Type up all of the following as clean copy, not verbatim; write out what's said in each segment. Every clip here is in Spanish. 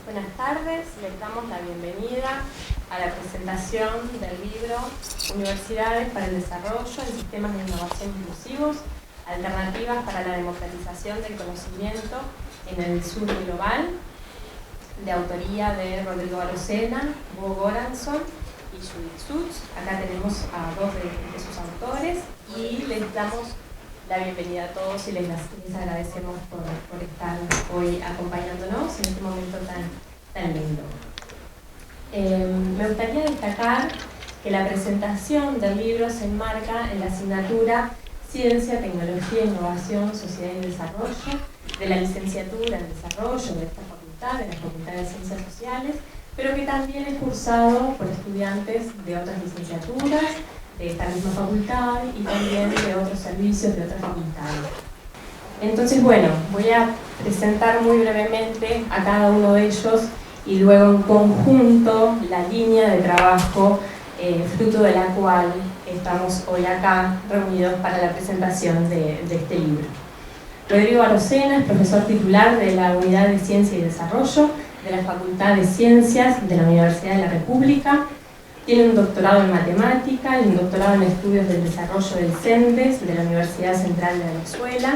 Buenas tardes, les damos la bienvenida a la presentación del libro Universidades para el Desarrollo en Sistemas de Innovación Inclusivos, Alternativas para la Democratización del Conocimiento en el Sur Global, de autoría de Rodrigo Arocena, Bo Goranson y Judith Schutz. Acá tenemos a dos de sus autores y les damos la bienvenida a todos y les agradecemos por estar hoy acompañándonos en este momento tan lindo. Me gustaría destacar que la presentación del libro se enmarca en la asignatura Ciencia, Tecnología, Innovación, Sociedad y Desarrollo de la licenciatura en Desarrollo de esta facultad, de la Facultad de Ciencias Sociales, pero que también es cursado por estudiantes de otras licenciaturas, de esta misma facultad y también de otros servicios de otras facultades. Entonces, bueno, voy a presentar muy brevemente a cada uno de ellos y luego en conjunto la línea de trabajo fruto de la cual estamos hoy acá reunidos para la presentación de este libro. Rodrigo Arocena es profesor titular de la Unidad de Ciencia y Desarrollo de la Facultad de Ciencias de la Universidad de la República. Tiene un doctorado en matemática y un doctorado en estudios del desarrollo del CENDES de la Universidad Central de Venezuela.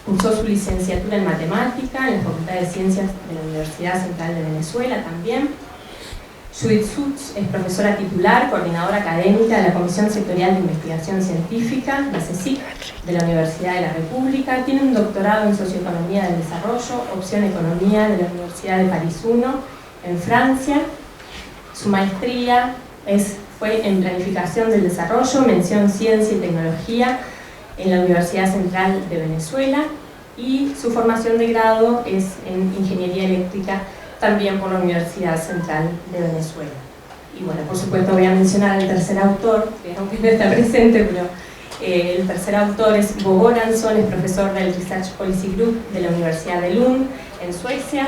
Cursó su licenciatura en matemática en la Facultad de Ciencias de la Universidad Central de Venezuela también. Judith Schutz es profesora titular, coordinadora académica de la Comisión Sectorial de Investigación Científica, la CSIC, de la Universidad de la República. Tiene un doctorado en Socioeconomía del Desarrollo, opción Economía de la Universidad de París I, en Francia. Su maestría fue en Planificación del Desarrollo, mención Ciencia y Tecnología en la Universidad Central de Venezuela, y su formación de grado es en Ingeniería Eléctrica, también por la Universidad Central de Venezuela. Y bueno, por supuesto voy a mencionar al tercer autor, que aunque no está presente, pero el tercer autor es Bo Goranson, es profesor del Research Policy Group de la Universidad de Lund, en Suecia.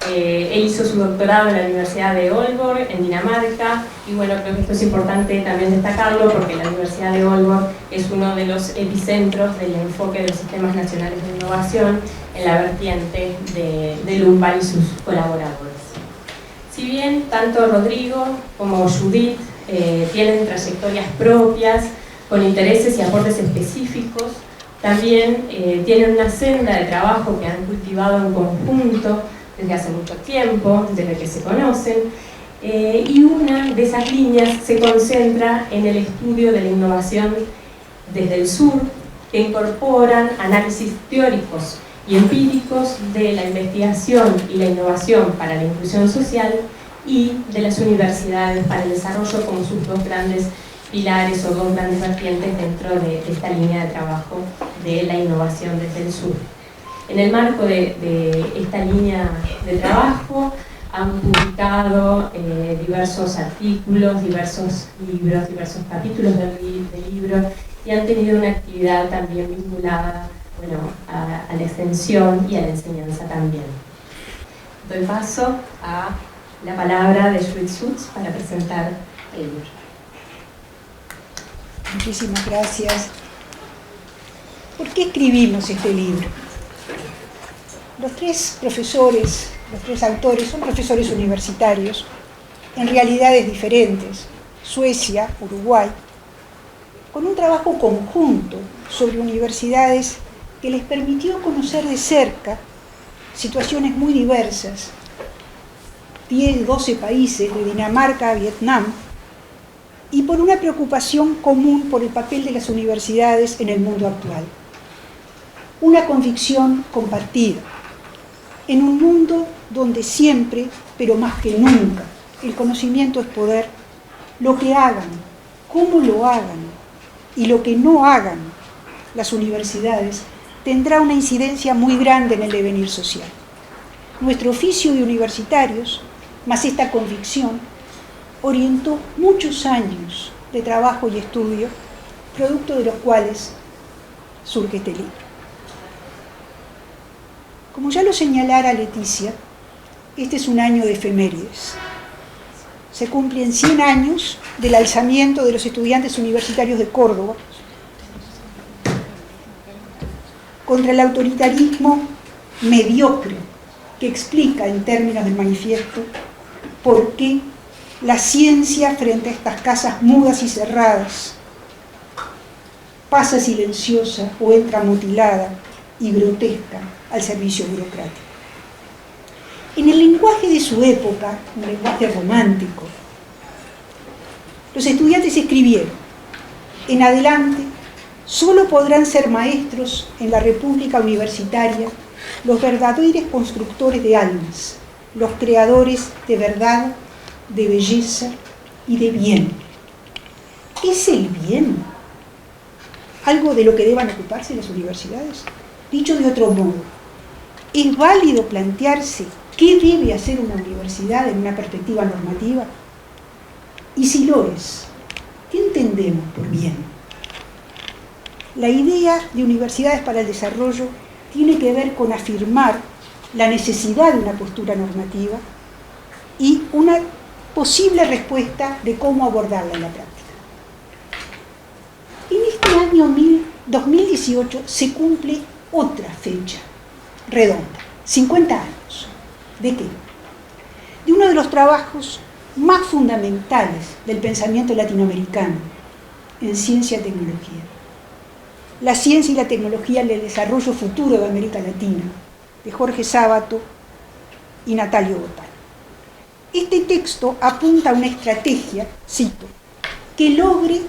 Él hizo su doctorado en la Universidad de Aalborg, en Dinamarca, y bueno, creo que esto es importante también destacarlo porque la Universidad de Aalborg es uno de los epicentros del enfoque de los sistemas nacionales de innovación en la vertiente de Lumbar y sus colaboradores. Si bien tanto Rodrigo como Judith tienen trayectorias propias, con intereses y aportes específicos, también tienen una senda de trabajo que han cultivado en conjunto desde hace mucho tiempo, desde que se conocen, y una de esas líneas se concentra en el estudio de la innovación desde el sur, que incorporan análisis teóricos y empíricos de la investigación y la innovación para la inclusión social y de las universidades para el desarrollo como sus dos grandes pilares o dos grandes vertientes dentro de esta línea de trabajo de la innovación desde el sur. En el marco de esta línea de trabajo han publicado diversos artículos, diversos libros, diversos capítulos del libro y han tenido una actividad también vinculada a la extensión y a la enseñanza también. Doy paso a la palabra de Judith Schutz para presentar el libro. Muchísimas gracias. ¿Por qué escribimos este libro? Los tres profesores, los tres autores son profesores universitarios en realidades diferentes, Suecia, Uruguay, con un trabajo conjunto sobre universidades que les permitió conocer de cerca situaciones muy diversas, 10, 12 países, de Dinamarca a Vietnam, y por una preocupación común por el papel de las universidades en el mundo actual. Una convicción compartida. En un mundo donde siempre, pero más que nunca, el conocimiento es poder, lo que hagan, cómo lo hagan y lo que no hagan las universidades tendrá una incidencia muy grande en el devenir social. Nuestro oficio de universitarios, más esta convicción, orientó muchos años de trabajo y estudio, producto de los cuales surge este libro. Como ya lo señalara Leticia, este es un año de efemérides. Se cumplen 100 años del alzamiento de los estudiantes universitarios de Córdoba contra el autoritarismo mediocre que explica en términos del manifiesto por qué la ciencia frente a estas casas mudas y cerradas pasa silenciosa o entra mutilada y grotesca al servicio burocrático. En el lenguaje de su época, un lenguaje romántico, los estudiantes escribieron: en adelante solo podrán ser maestros en la República Universitaria los verdaderos constructores de almas, los creadores de verdad, de belleza y de bien. ¿Qué es el bien? ¿Algo de lo que deban ocuparse las universidades? Dicho de otro modo, ¿es válido plantearse qué debe hacer una universidad en una perspectiva normativa? Y si lo es, ¿qué entendemos por bien? La idea de universidades para el desarrollo tiene que ver con afirmar la necesidad de una postura normativa y una posible respuesta de cómo abordarla en la práctica. En este año 2018 se cumple otra fecha redonda, 50 años. ¿De qué? De uno de los trabajos más fundamentales del pensamiento latinoamericano en ciencia y tecnología. La ciencia y la tecnología en el desarrollo futuro de América Latina, de Jorge Sábato y Natalio Botano. Este texto apunta a una estrategia, cito, que logre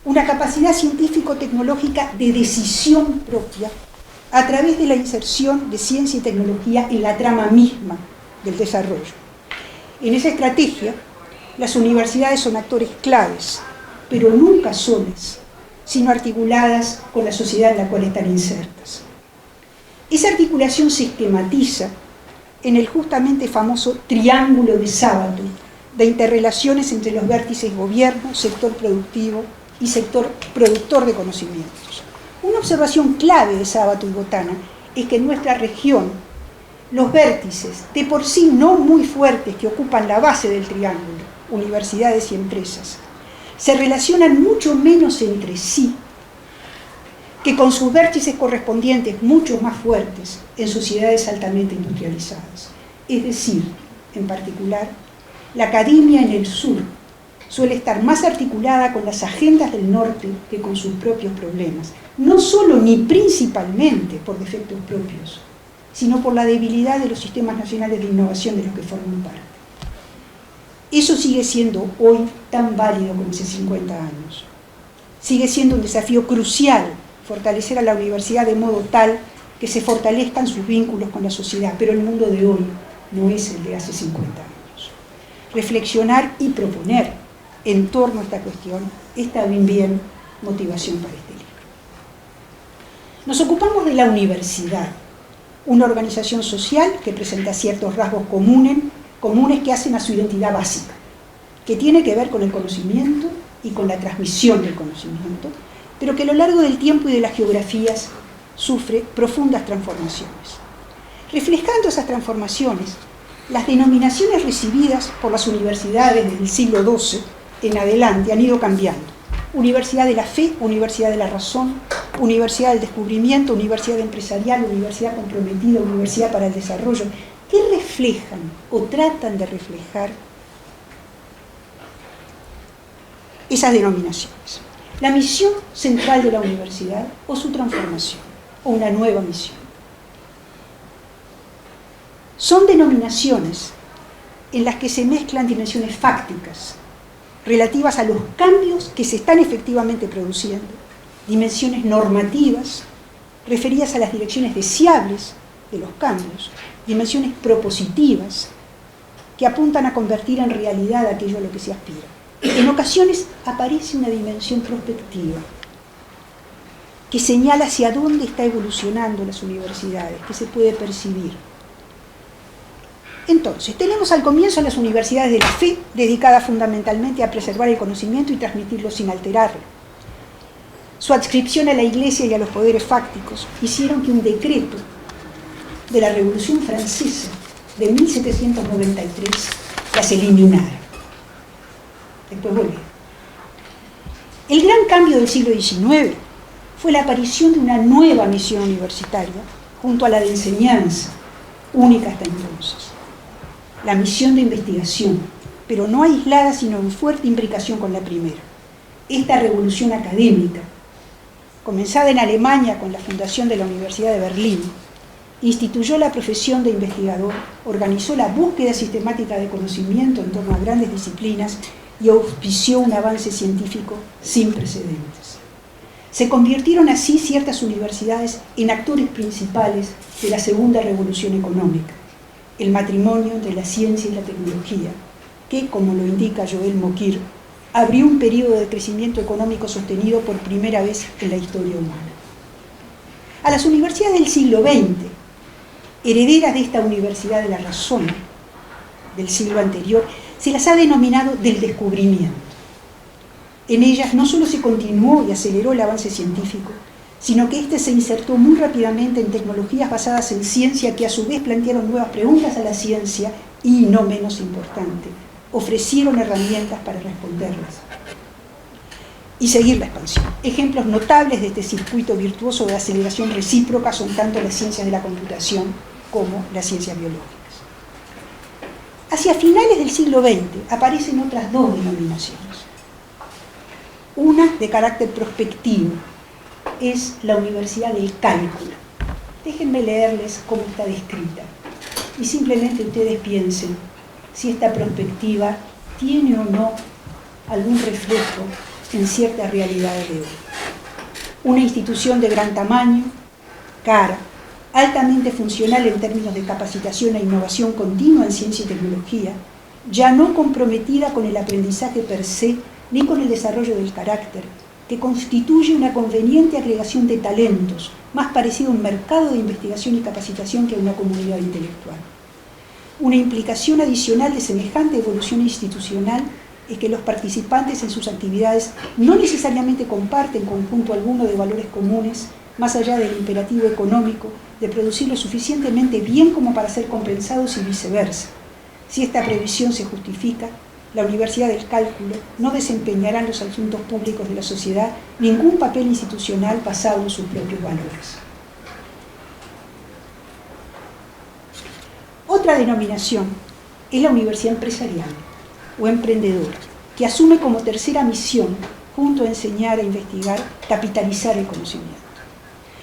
una capacidad científico-tecnológica de decisión propia a través de la inserción de ciencia y tecnología en la trama misma del desarrollo. En esa estrategia, las universidades son actores claves, pero nunca solas, sino articuladas con la sociedad en la cual están insertas. Esa articulación se esquematiza en el justamente famoso triángulo de Sábato, de interrelaciones entre los vértices gobierno, sector productivo y sector productor de conocimientos. Una observación clave de Sábato y Botana es que en nuestra región los vértices, de por sí no muy fuertes, que ocupan la base del triángulo, universidades y empresas, se relacionan mucho menos entre sí que con sus vértices correspondientes mucho más fuertes en sociedades altamente industrializadas. Es decir, en particular, la academia en el sur suele estar más articulada con las agendas del norte que con sus propios problemas, no solo ni principalmente por defectos propios, sino por la debilidad de los sistemas nacionales de innovación de los que forman parte. Eso sigue siendo hoy tan válido como hace 50 años. Sigue siendo un desafío crucial fortalecer a la universidad de modo tal que se fortalezcan sus vínculos con la sociedad, pero el mundo de hoy no es el de hace 50 años. Reflexionar y proponer en torno a esta cuestión es también motivación para este libro. Nos ocupamos de la universidad, una organización social que presenta ciertos rasgos comunes que hacen a su identidad básica, que tiene que ver con el conocimiento y con la transmisión del conocimiento, pero que a lo largo del tiempo y de las geografías sufre profundas transformaciones. Reflejando esas transformaciones, las denominaciones recibidas por las universidades desde el siglo XII en adelante han ido cambiando. Universidad de la fe, universidad de la razón, universidad del descubrimiento, universidad empresarial, universidad comprometida, universidad para el desarrollo. ¿Qué reflejan o tratan de reflejar esas denominaciones? La misión central de la universidad o su transformación, o una nueva misión. Son denominaciones en las que se mezclan dimensiones fácticas, relativas a los cambios que se están efectivamente produciendo, dimensiones normativas, referidas a las direcciones deseables de los cambios, dimensiones propositivas, que apuntan a convertir en realidad aquello a lo que se aspira. En ocasiones aparece una dimensión prospectiva, que señala hacia dónde está evolucionando las universidades, que se puede percibir. Entonces, tenemos al comienzo las universidades de la fe, dedicadas fundamentalmente a preservar el conocimiento y transmitirlo sin alterarlo. Su adscripción a la Iglesia y a los poderes fácticos hicieron que un decreto de la Revolución Francesa de 1793 las eliminara. Después volví. El gran cambio del siglo XIX fue la aparición de una nueva misión universitaria, junto a la de enseñanza, única hasta entonces. La misión de investigación, pero no aislada, sino en fuerte imbricación con la primera. Esta revolución académica, comenzada en Alemania con la fundación de la Universidad de Berlín, instituyó la profesión de investigador, organizó la búsqueda sistemática de conocimiento en torno a grandes disciplinas y auspició un avance científico sin precedentes. Se convirtieron así ciertas universidades en actores principales de la segunda revolución económica, el matrimonio entre la ciencia y la tecnología, que, como lo indica Joel Mokyr, abrió un periodo de crecimiento económico sostenido por primera vez en la historia humana. A las universidades del siglo XX, herederas de esta universidad de la razón del siglo anterior, se las ha denominado del descubrimiento. En ellas no solo se continuó y aceleró el avance científico, sino que éste se insertó muy rápidamente en tecnologías basadas en ciencia que a su vez plantearon nuevas preguntas a la ciencia y, no menos importante, ofrecieron herramientas para responderlas y seguir la expansión. Ejemplos notables de este circuito virtuoso de aceleración recíproca son tanto las ciencias de la computación como las ciencias biológicas. Hacia finales del siglo XX aparecen otras dos denominaciones. Una de carácter prospectivo es la Universidad del Cálculo. Déjenme leerles cómo está descrita y simplemente ustedes piensen si esta perspectiva tiene o no algún reflejo en ciertas realidades de hoy. Una institución de gran tamaño, cara, altamente funcional en términos de capacitación e innovación continua en ciencia y tecnología, ya no comprometida con el aprendizaje per se ni con el desarrollo del carácter, que constituye una conveniente agregación de talentos, más parecido a un mercado de investigación y capacitación que a una comunidad intelectual. Una implicación adicional de semejante evolución institucional es que los participantes en sus actividades no necesariamente comparten conjunto alguno de valores comunes, más allá del imperativo económico de producir lo suficientemente bien como para ser compensados y viceversa. Si esta previsión se justifica, la Universidad del Cálculo no desempeñará en los asuntos públicos de la sociedad ningún papel institucional basado en sus propios valores. Otra denominación es la universidad empresarial o emprendedora, que asume como tercera misión, junto a enseñar e investigar, capitalizar el conocimiento.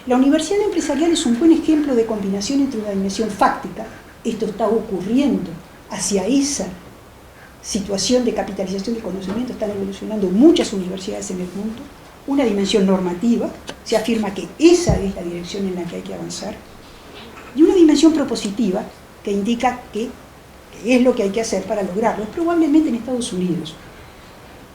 La universidad empresarial es un buen ejemplo de combinación entre una dimensión fáctica, esto está ocurriendo hacia esa situación de capitalización del conocimiento, están evolucionando muchas universidades en el mundo, una dimensión normativa, se afirma que esa es la dirección en la que hay que avanzar, y una dimensión propositiva, que indica que es lo que hay que hacer para lograrlo. Es probablemente en Estados Unidos,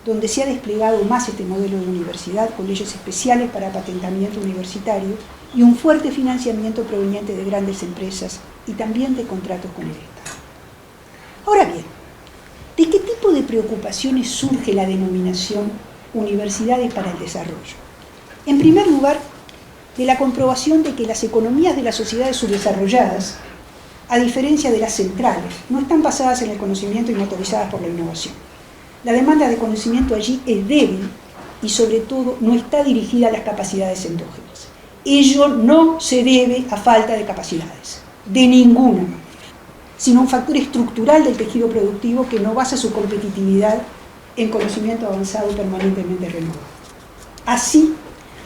donde se ha desplegado más este modelo de universidad, con leyes especiales para patentamiento universitario y un fuerte financiamiento proveniente de grandes empresas y también de contratos con el Estado. Ahora bien, ¿de qué tipo de preocupaciones surge la denominación universidades para el desarrollo? En primer lugar, de la comprobación de que las economías de las sociedades subdesarrolladas, a diferencia de las centrales, no están basadas en el conocimiento y motorizadas por la innovación. La demanda de conocimiento allí es débil y sobre todo no está dirigida a las capacidades endógenas. Ello no se debe a falta de capacidades, de ninguna manera, sino a un factor estructural del tejido productivo que no basa su competitividad en conocimiento avanzado permanentemente renovado. Así,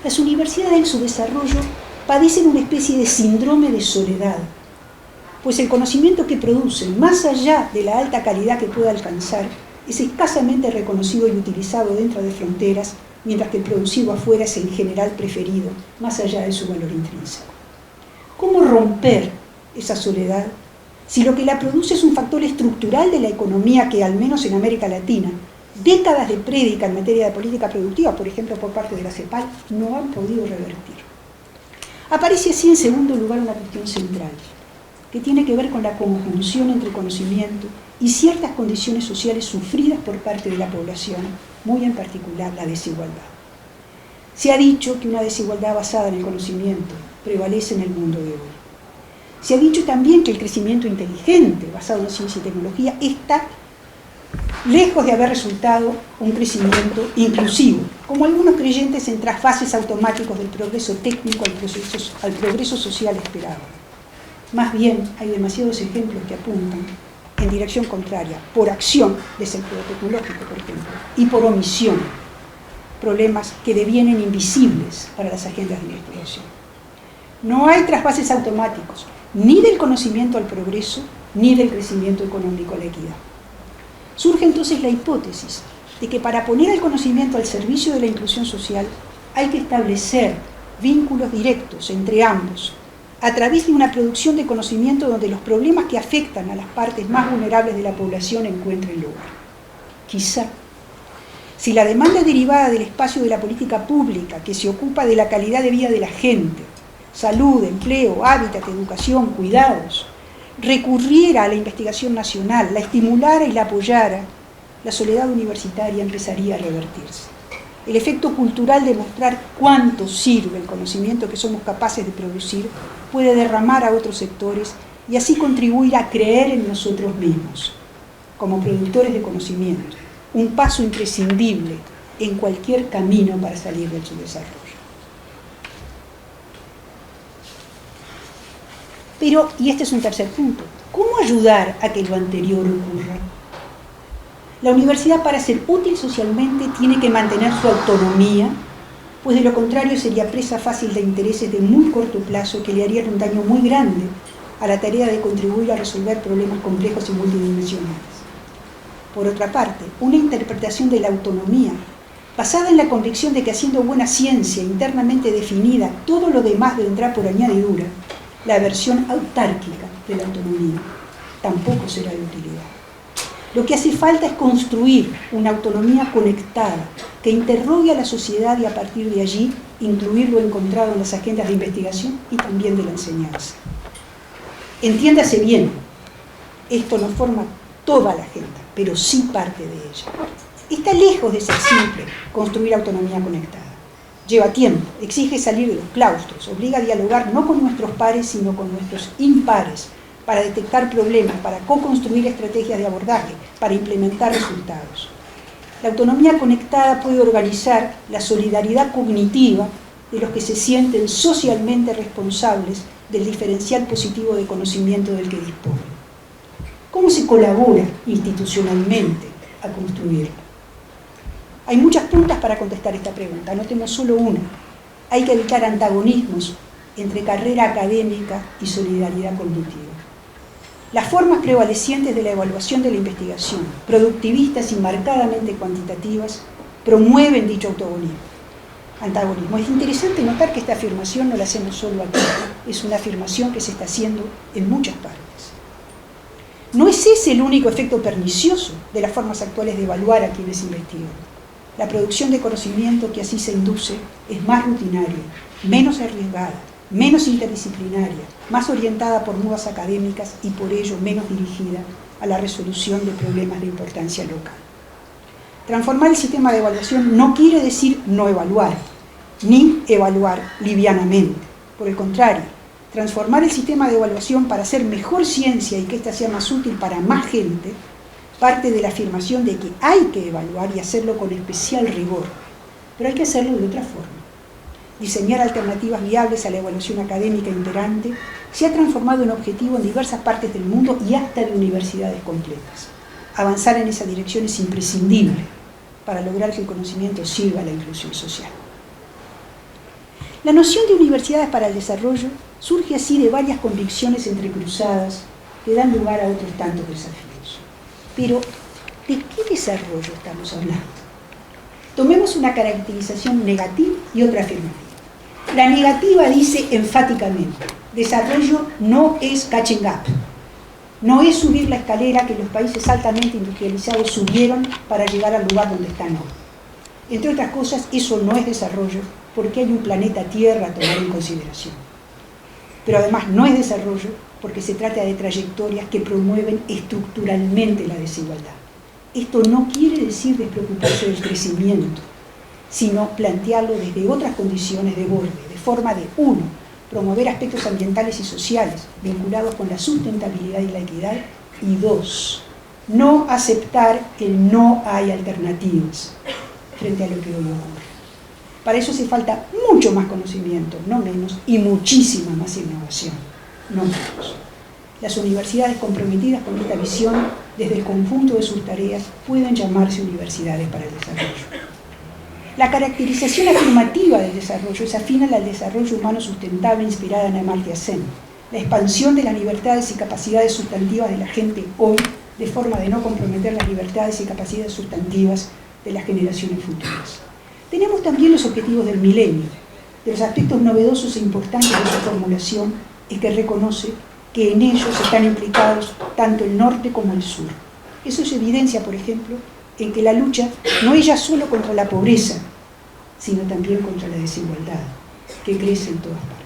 las universidades en su desarrollo padecen una especie de síndrome de soledad, pues el conocimiento que producen, más allá de la alta calidad que pueda alcanzar, es escasamente reconocido y utilizado dentro de fronteras, mientras que el producido afuera es en general preferido, más allá de su valor intrínseco. ¿Cómo romper esa soledad si lo que la produce es un factor estructural de la economía que, al menos en América Latina, décadas de prédica en materia de política productiva, por ejemplo por parte de la CEPAL, no han podido revertir? Aparece así en segundo lugar una cuestión central, que tiene que ver con la conjunción entre conocimiento y ciertas condiciones sociales sufridas por parte de la población, muy en particular la desigualdad. Se ha dicho que una desigualdad basada en el conocimiento prevalece en el mundo de hoy. Se ha dicho también que el crecimiento inteligente basado en ciencia y tecnología está lejos de haber resultado un crecimiento inclusivo, como algunos creyentes en trasvases automáticos del progreso técnico al progreso social esperaban. Más bien, hay demasiados ejemplos que apuntan en dirección contraria, por acción, desempleo tecnológico, por ejemplo, y por omisión, problemas que devienen invisibles para las agendas de investigación. No hay trasvases automáticos, ni del conocimiento al progreso, ni del crecimiento económico a la equidad. Surge entonces la hipótesis de que para poner el conocimiento al servicio de la inclusión social hay que establecer vínculos directos entre ambos, a través de una producción de conocimiento donde los problemas que afectan a las partes más vulnerables de la población encuentren lugar. Quizá, si la demanda derivada del espacio de la política pública que se ocupa de la calidad de vida de la gente, salud, empleo, hábitat, educación, cuidados, recurriera a la investigación nacional, la estimulara y la apoyara, la soledad universitaria empezaría a revertirse. El efecto cultural de mostrar cuánto sirve el conocimiento que somos capaces de producir puede derramar a otros sectores y así contribuir a creer en nosotros mismos, como productores de conocimiento, un paso imprescindible en cualquier camino para salir del subdesarrollo. Pero, y este es un tercer punto, ¿cómo ayudar a que lo anterior ocurra? La universidad, para ser útil socialmente, tiene que mantener su autonomía, pues de lo contrario sería presa fácil de intereses de muy corto plazo que le harían un daño muy grande a la tarea de contribuir a resolver problemas complejos y multidimensionales. Por otra parte, una interpretación de la autonomía, basada en la convicción de que haciendo buena ciencia internamente definida, todo lo demás vendrá por añadidura, la versión autárquica de la autonomía, tampoco será de utilidad. Lo que hace falta es construir una autonomía conectada que interrogue a la sociedad y a partir de allí incluir lo encontrado en las agendas de investigación y también de la enseñanza. Entiéndase bien, esto no forma toda la agenda, pero sí parte de ella. Está lejos de ser simple construir autonomía conectada. Lleva tiempo, exige salir de los claustros, obliga a dialogar no con nuestros pares, sino con nuestros impares, para detectar problemas, para co-construir estrategias de abordaje, para implementar resultados. La autonomía conectada puede organizar la solidaridad cognitiva de los que se sienten socialmente responsables del diferencial positivo de conocimiento del que disponen. ¿Cómo se colabora institucionalmente a construirlo? Hay muchas puntas para contestar esta pregunta, anotemos solo una. Hay que evitar antagonismos entre carrera académica y solidaridad cognitiva. Las formas prevalecientes de la evaluación de la investigación, productivistas y marcadamente cuantitativas, promueven dicho antagonismo. Es interesante notar que esta afirmación no la hacemos solo aquí, es una afirmación que se está haciendo en muchas partes. No es ese el único efecto pernicioso de las formas actuales de evaluar a quienes investigan. La producción de conocimiento que así se induce es más rutinaria, menos arriesgada, menos interdisciplinaria, más orientada por modas académicas y por ello menos dirigida a la resolución de problemas de importancia local. Transformar el sistema de evaluación no quiere decir no evaluar, ni evaluar livianamente. Por el contrario, transformar el sistema de evaluación para hacer mejor ciencia y que ésta sea más útil para más gente, parte de la afirmación de que hay que evaluar y hacerlo con especial rigor, pero hay que hacerlo de otra forma. Diseñar alternativas viables a la evaluación académica imperante se ha transformado en objetivo en diversas partes del mundo y hasta de universidades completas. Avanzar en esa dirección es imprescindible para lograr que el conocimiento sirva a la inclusión social. La noción de universidades para el desarrollo surge así de varias convicciones entrecruzadas que dan lugar a otros tantos desafíos. Pero, ¿de qué desarrollo estamos hablando? Tomemos una caracterización negativa y otra afirmativa. La negativa dice enfáticamente, desarrollo no es catching up, no es subir la escalera que los países altamente industrializados subieron para llegar al lugar donde están hoy. Entre otras cosas, eso no es desarrollo porque hay un planeta Tierra a tomar en consideración. Pero además no es desarrollo porque se trata de trayectorias que promueven estructuralmente la desigualdad. Esto no quiere decir despreocuparse del crecimiento, sino plantearlo desde otras condiciones de borde, de forma de, 1, promover aspectos ambientales y sociales vinculados con la sustentabilidad y la equidad, y 2, no aceptar que no hay alternativas frente a lo que hoy ocurre. Para eso hace falta mucho más conocimiento, no menos, y muchísima más innovación. no menos. Las universidades comprometidas con esta visión, desde el conjunto de sus tareas, pueden llamarse universidades para el desarrollo. La caracterización afirmativa del desarrollo es afín al desarrollo humano sustentable inspirada en Amartya Sen, la expansión de las libertades y capacidades sustantivas de la gente hoy, de forma de no comprometer las libertades y capacidades sustantivas de las generaciones futuras. Tenemos también los objetivos del milenio. De los aspectos novedosos e importantes de su formulación es que reconoce que en ellos están implicados tanto el norte como el sur. Eso se evidencia, por ejemplo, en que la lucha no es ya solo contra la pobreza, sino también contra la desigualdad, que crece en todas partes.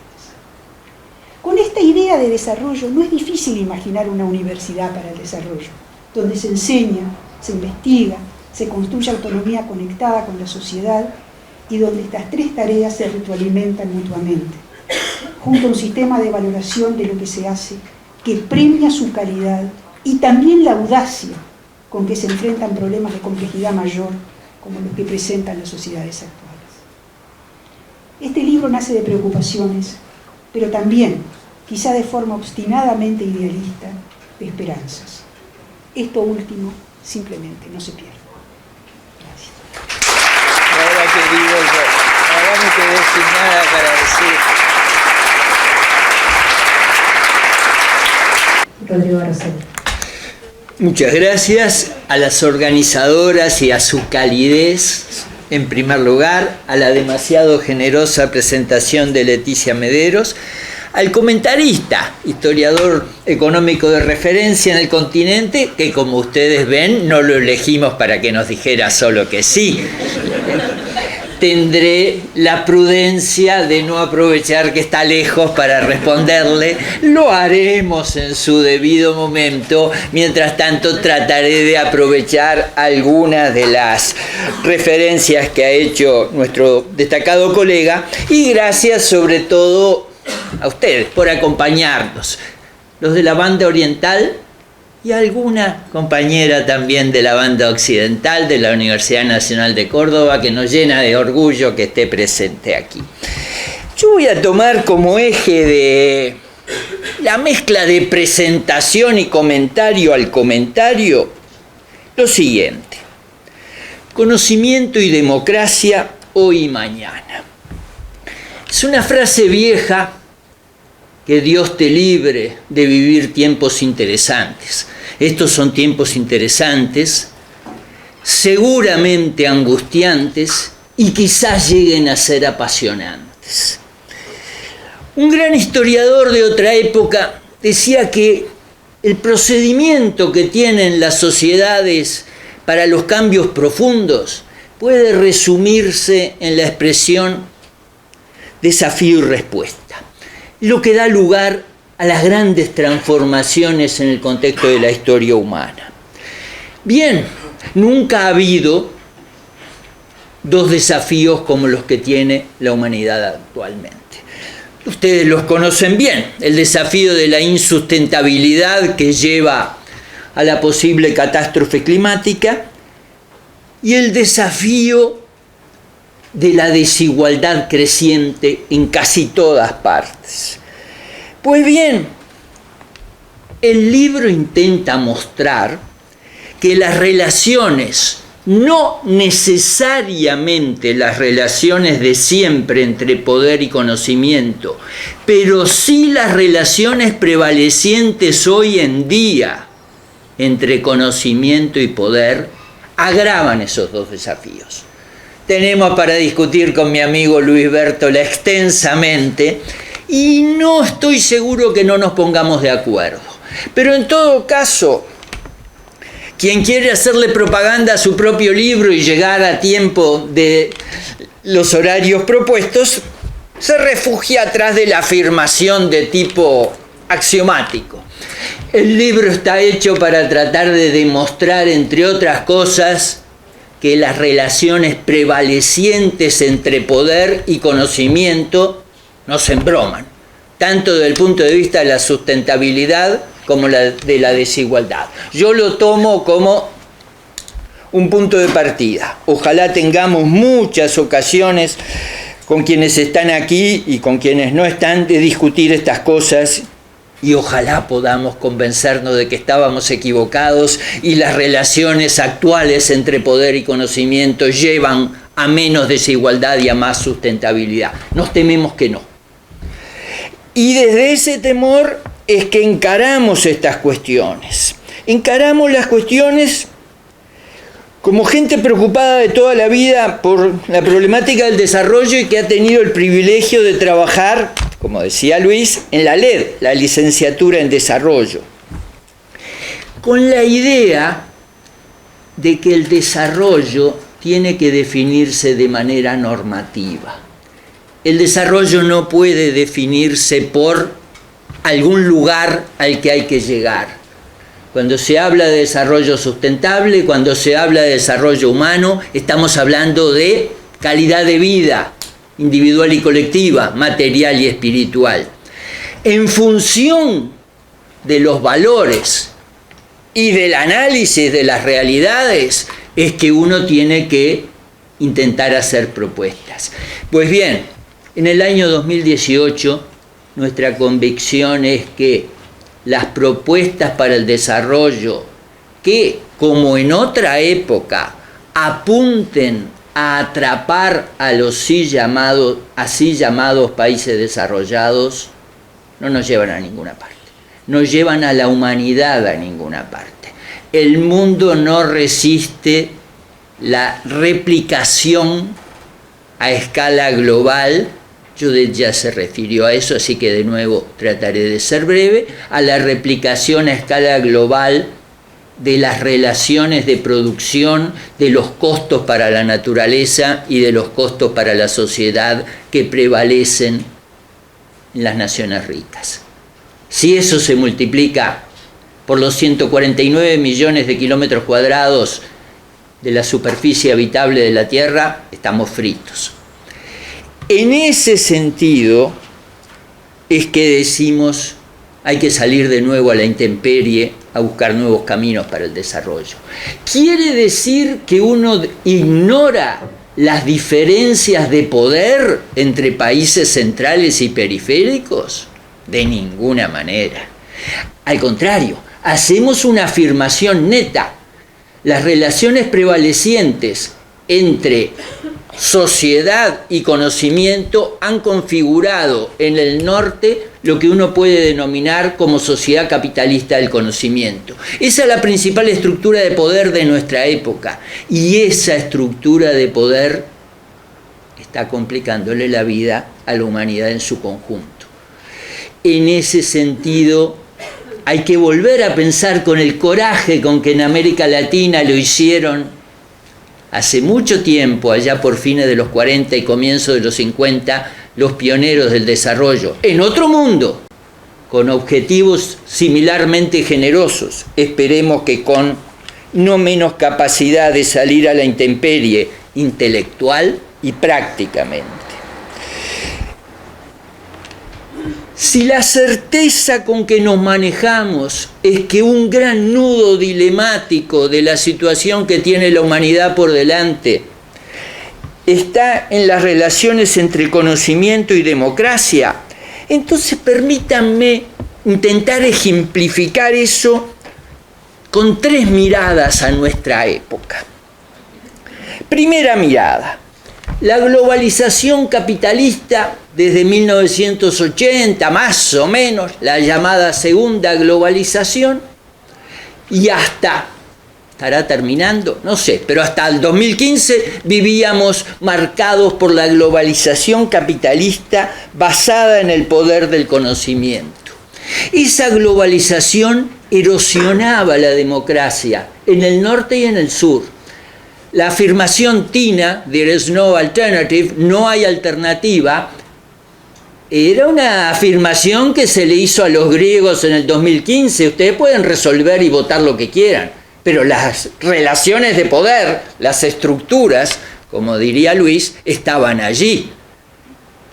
Con esta idea de desarrollo no es difícil imaginar una universidad para el desarrollo, donde se enseña, se investiga, se construye autonomía conectada con la sociedad y donde estas tres tareas se retroalimentan mutuamente, junto a un sistema de valoración de lo que se hace que premia su calidad y también la audacia con que se enfrentan problemas de complejidad mayor como los que presentan las sociedades actuales. Este libro nace de preocupaciones, pero también, quizá de forma obstinadamente idealista, de esperanzas. Esto último simplemente no se pierde. Gracias. Ahora que digo yo, ahora me quedé sin nada para decir. Rodrigo Rosell. Muchas gracias a las organizadoras y a su calidez, en primer lugar, a la demasiado generosa presentación de Leticia Mederos, al comentarista, historiador económico de referencia en el continente, que como ustedes ven, no lo elegimos para que nos dijera solo que sí. Tendré la prudencia de no aprovechar que está lejos para responderle. Lo haremos en su debido momento. Mientras tanto, trataré de aprovechar algunas de las referencias que ha hecho nuestro destacado colega. Y gracias sobre todo a ustedes por acompañarnos. Los de la banda oriental y alguna compañera también de la banda occidental de la Universidad Nacional de Córdoba, que nos llena de orgullo que esté presente aquí. Yo voy a tomar como eje de la mezcla de presentación y comentario al comentario lo siguiente: conocimiento y democracia hoy y mañana. Es una frase vieja. Que Dios te libre de vivir tiempos interesantes. Estos son tiempos interesantes, seguramente angustiantes y quizás lleguen a ser apasionantes. Un gran historiador de otra época decía que el procedimiento que tienen las sociedades para los cambios profundos puede resumirse en la expresión desafío y respuesta, lo que da lugar a las grandes transformaciones en el contexto de la historia humana. Bien, nunca ha habido dos desafíos como los que tiene la humanidad actualmente. Ustedes los conocen bien: el desafío de la insustentabilidad que lleva a la posible catástrofe climática y el desafío de la desigualdad creciente en casi todas partes. Pues bien, el libro intenta mostrar que las relaciones, no necesariamente las relaciones de siempre entre poder y conocimiento, pero sí las relaciones prevalecientes hoy en día entre conocimiento y poder, agravan esos dos desafíos. Tenemos para discutir con mi amigo Luis Bértola extensamente y no estoy seguro que no nos pongamos de acuerdo. Pero en todo caso, quien quiere hacerle propaganda a su propio libro y llegar a tiempo de los horarios propuestos, se refugia atrás de la afirmación de tipo axiomático. El libro está hecho para tratar de demostrar, entre otras cosas, que las relaciones prevalecientes entre poder y conocimiento no se embroman, tanto desde el punto de vista de la sustentabilidad como de la desigualdad. Yo lo tomo como un punto de partida. Ojalá tengamos muchas ocasiones con quienes están aquí y con quienes no están de discutir estas cosas y ojalá podamos convencernos de que estábamos equivocados y las relaciones actuales entre poder y conocimiento llevan a menos desigualdad y a más sustentabilidad. Nos tememos que no. Y desde ese temor es que encaramos estas cuestiones. Encaramos las cuestiones como gente preocupada de toda la vida por la problemática del desarrollo y que ha tenido el privilegio de trabajar, como decía Luis, en la LED, la licenciatura en desarrollo, con la idea de que el desarrollo tiene que definirse de manera normativa. El desarrollo no puede definirse por algún lugar al que hay que llegar. Cuando se habla de desarrollo sustentable, cuando se habla de desarrollo humano, estamos hablando de calidad de vida individual y colectiva, material y espiritual. En función de los valores y del análisis de las realidades es que uno tiene que intentar hacer propuestas. Pues bien, en el año 2018 nuestra convicción es que las propuestas para el desarrollo que, como en otra época, apunten a atrapar a los así llamados países desarrollados, no nos llevan a ninguna parte. No llevan a la humanidad a ninguna parte. El mundo no resiste la replicación a escala global. Judith ya se refirió a eso, así que de nuevo trataré de ser breve, a la replicación a escala global de las relaciones de producción, de los costos para la naturaleza y de los costos para la sociedad que prevalecen en las naciones ricas. Si eso se multiplica por los 149 millones de kilómetros cuadrados de la superficie habitable de la Tierra, estamos fritos. En ese sentido es que decimos hay que salir de nuevo a la intemperie, a buscar nuevos caminos para el desarrollo. ¿Quiere decir que uno ignora las diferencias de poder entre países centrales y periféricos? De ninguna manera. Al contrario, hacemos una afirmación neta. Las relaciones prevalecientes entre sociedad y conocimiento han configurado en el norte lo que uno puede denominar como sociedad capitalista del conocimiento. Esa es la principal estructura de poder de nuestra época, y esa estructura de poder está complicándole la vida a la humanidad en su conjunto. En ese sentido, hay que volver a pensar con el coraje con que en América Latina lo hicieron hace mucho tiempo, allá por fines de los 40 y comienzos de los 50, los pioneros del desarrollo, en otro mundo, con objetivos similarmente generosos, esperemos que con no menos capacidad de salir a la intemperie intelectual y prácticamente. Si la certeza con que nos manejamos es que un gran nudo dilemático de la situación que tiene la humanidad por delante está en las relaciones entre conocimiento y democracia, entonces permítanme intentar ejemplificar eso con 3 miradas a nuestra época. Primera mirada, la globalización capitalista desde 1980, más o menos, la llamada segunda globalización, y estará terminando, no sé, pero hasta el 2015 vivíamos marcados por la globalización capitalista basada en el poder del conocimiento. Esa globalización erosionaba la democracia en el norte y en el sur. La afirmación Tina, there is no alternative, no hay alternativa, era una afirmación que se le hizo a los griegos en el 2015. Ustedes pueden resolver y votar lo que quieran, pero las relaciones de poder, las estructuras, como diría Luis, estaban allí.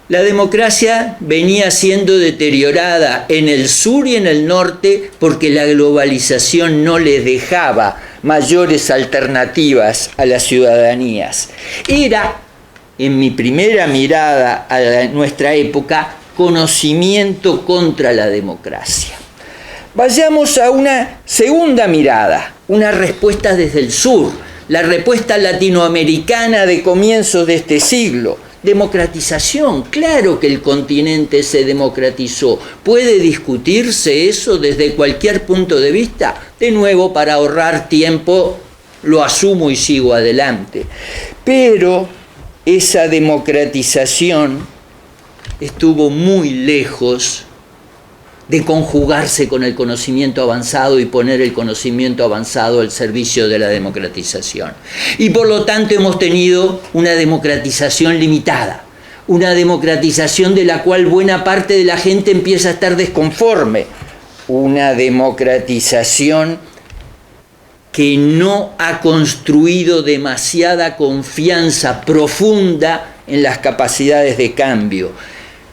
La democracia venía siendo deteriorada en el sur y en el norte porque la globalización no les dejaba mayores alternativas a las ciudadanías. Era, en mi primera mirada a nuestra época, conocimiento contra la democracia. Vayamos a una segunda mirada, una respuesta desde el sur, la respuesta latinoamericana de comienzos de este siglo. Democratización, claro que el continente se democratizó. ¿Puede discutirse eso desde cualquier punto de vista? De nuevo, para ahorrar tiempo, lo asumo y sigo adelante. Pero esa democratización estuvo muy lejos de conjugarse con el conocimiento avanzado y poner el conocimiento avanzado al servicio de la democratización. Y por lo tanto hemos tenido una democratización limitada, una democratización de la cual buena parte de la gente empieza a estar desconforme, una democratización que no ha construido demasiada confianza profunda en las capacidades de cambio.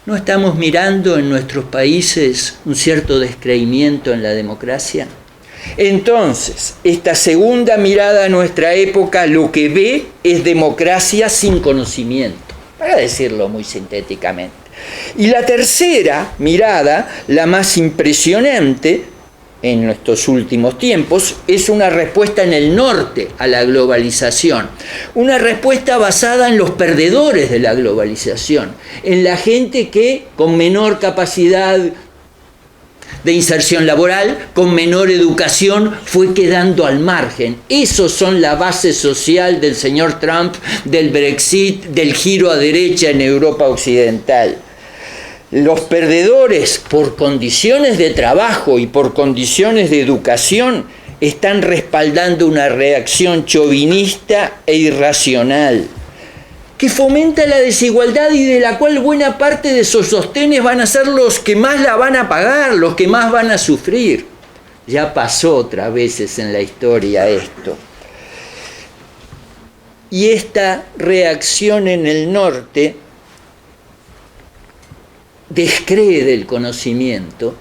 ¿No estamos mirando en nuestros países un cierto descreimiento en la democracia? Entonces, esta segunda mirada a nuestra época lo que ve es democracia sin conocimiento, para decirlo muy sintéticamente. Y la tercera mirada, la más impresionante en nuestros últimos tiempos, es una respuesta en el norte a la globalización, una respuesta basada en los perdedores de la globalización, en la gente que con menor capacidad de inserción laboral, con menor educación, fue quedando al margen. Esos son la base social del señor Trump, del Brexit, del giro a derecha en Europa Occidental. Los perdedores por condiciones de trabajo y por condiciones de educación están respaldando una reacción chauvinista e irracional que fomenta la desigualdad y de la cual buena parte de sus sostenes van a ser los que más la van a pagar, los que más van a sufrir. Ya pasó otras veces en la historia esto. Y esta reacción en el norte descree del conocimiento.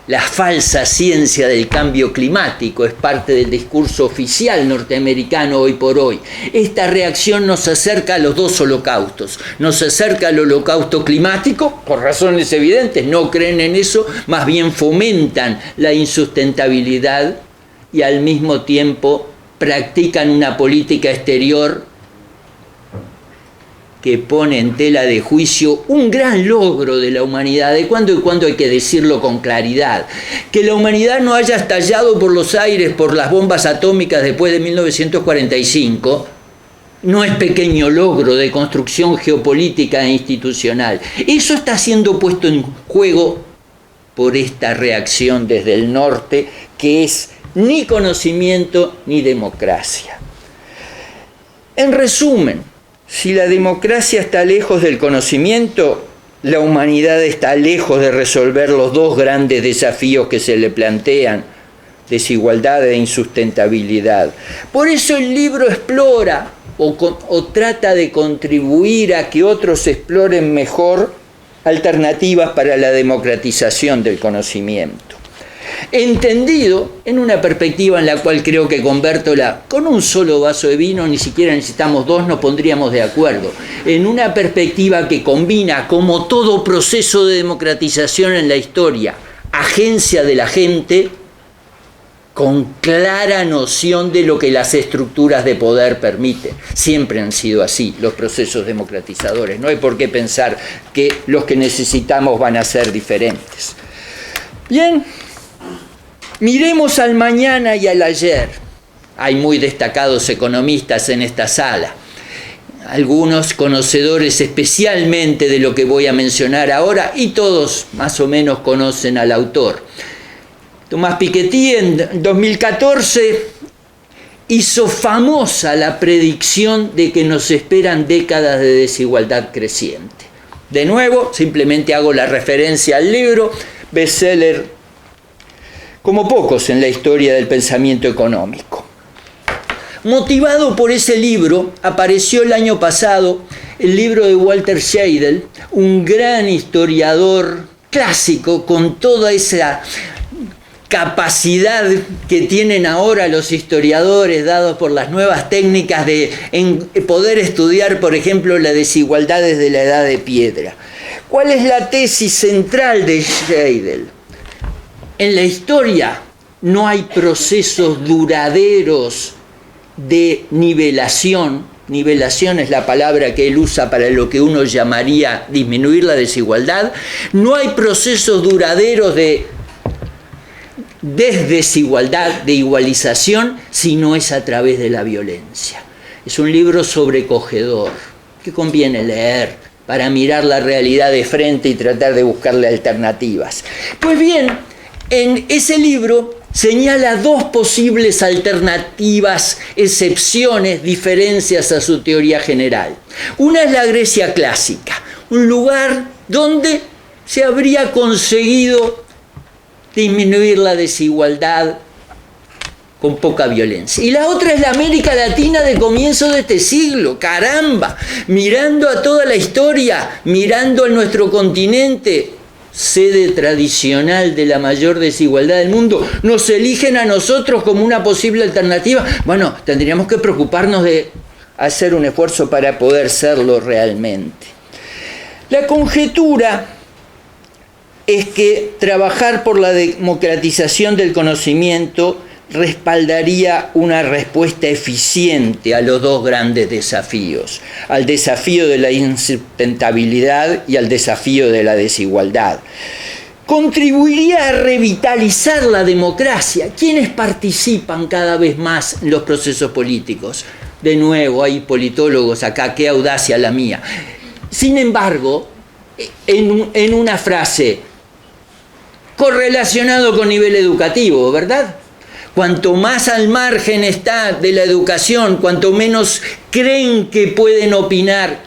La falsa ciencia del cambio climático es parte del discurso oficial norteamericano hoy por hoy. Esta reacción nos acerca a los dos holocaustos. Nos acerca al holocausto climático, por razones evidentes, no creen en eso, más bien fomentan la insustentabilidad y al mismo tiempo practican una política exterior que pone en tela de juicio un gran logro de la humanidad. De cuando en cuando hay que decirlo con claridad. Que la humanidad no haya estallado por los aires por las bombas atómicas después de 1945 no es pequeño logro de construcción geopolítica e institucional. Eso está siendo puesto en juego por esta reacción desde el norte, que es ni conocimiento ni democracia. En resumen, si la democracia está lejos del conocimiento, la humanidad está lejos de resolver los dos grandes desafíos que se le plantean, desigualdad e insustentabilidad. Por eso el libro explora o trata de contribuir a que otros exploren mejor alternativas para la democratización del conocimiento. Entendido en una perspectiva en la cual creo que con Bértola, con un solo vaso de vino, ni siquiera necesitamos dos, nos pondríamos de acuerdo. En una perspectiva que combina, como todo proceso de democratización en la historia, agencia de la gente con clara noción de lo que las estructuras de poder permiten. Siempre han sido así los procesos democratizadores. No hay por qué pensar que los que necesitamos van a ser diferentes. Bien. Miremos al mañana y al ayer. Hay muy destacados economistas en esta sala, algunos conocedores especialmente de lo que voy a mencionar ahora, y todos más o menos conocen al autor. Tomás Piketty en 2014 hizo famosa la predicción de que nos esperan décadas de desigualdad creciente. De nuevo, simplemente hago la referencia al libro, bestseller como pocos en la historia del pensamiento económico. Motivado por ese libro, apareció el año pasado el libro de Walter Scheidel, un gran historiador clásico con toda esa capacidad que tienen ahora los historiadores, dados por las nuevas técnicas de poder estudiar, por ejemplo, las desigualdades de la Edad de Piedra. ¿Cuál es la tesis central de Scheidel? En la historia no hay procesos duraderos de nivelación. Nivelación es la palabra que él usa para lo que uno llamaría disminuir la desigualdad. No hay procesos duraderos de desigualdad, de igualización, si no es a través de la violencia. Es un libro sobrecogedor que conviene leer para mirar la realidad de frente y tratar de buscarle alternativas. Pues bien, en ese libro señala dos posibles alternativas, excepciones, diferencias a su teoría general. Una es la Grecia clásica, un lugar donde se habría conseguido disminuir la desigualdad con poca violencia. Y la otra es la América Latina de comienzo de este siglo. ¡Caramba! Mirando a toda la historia, mirando a nuestro continente, sede tradicional de la mayor desigualdad del mundo, nos eligen a nosotros como una posible alternativa. Bueno, tendríamos que preocuparnos de hacer un esfuerzo para poder serlo realmente. La conjetura es que trabajar por la democratización del conocimiento respaldaría una respuesta eficiente a los dos grandes desafíos, al desafío de la insustentabilidad y al desafío de la desigualdad. Contribuiría a revitalizar la democracia. ¿Quiénes participan cada vez más en los procesos políticos? De nuevo, hay politólogos acá, qué audacia la mía. Sin embargo, en una frase, correlacionado con nivel educativo, ¿verdad? Cuanto más al margen está de la educación, cuanto menos creen que pueden opinar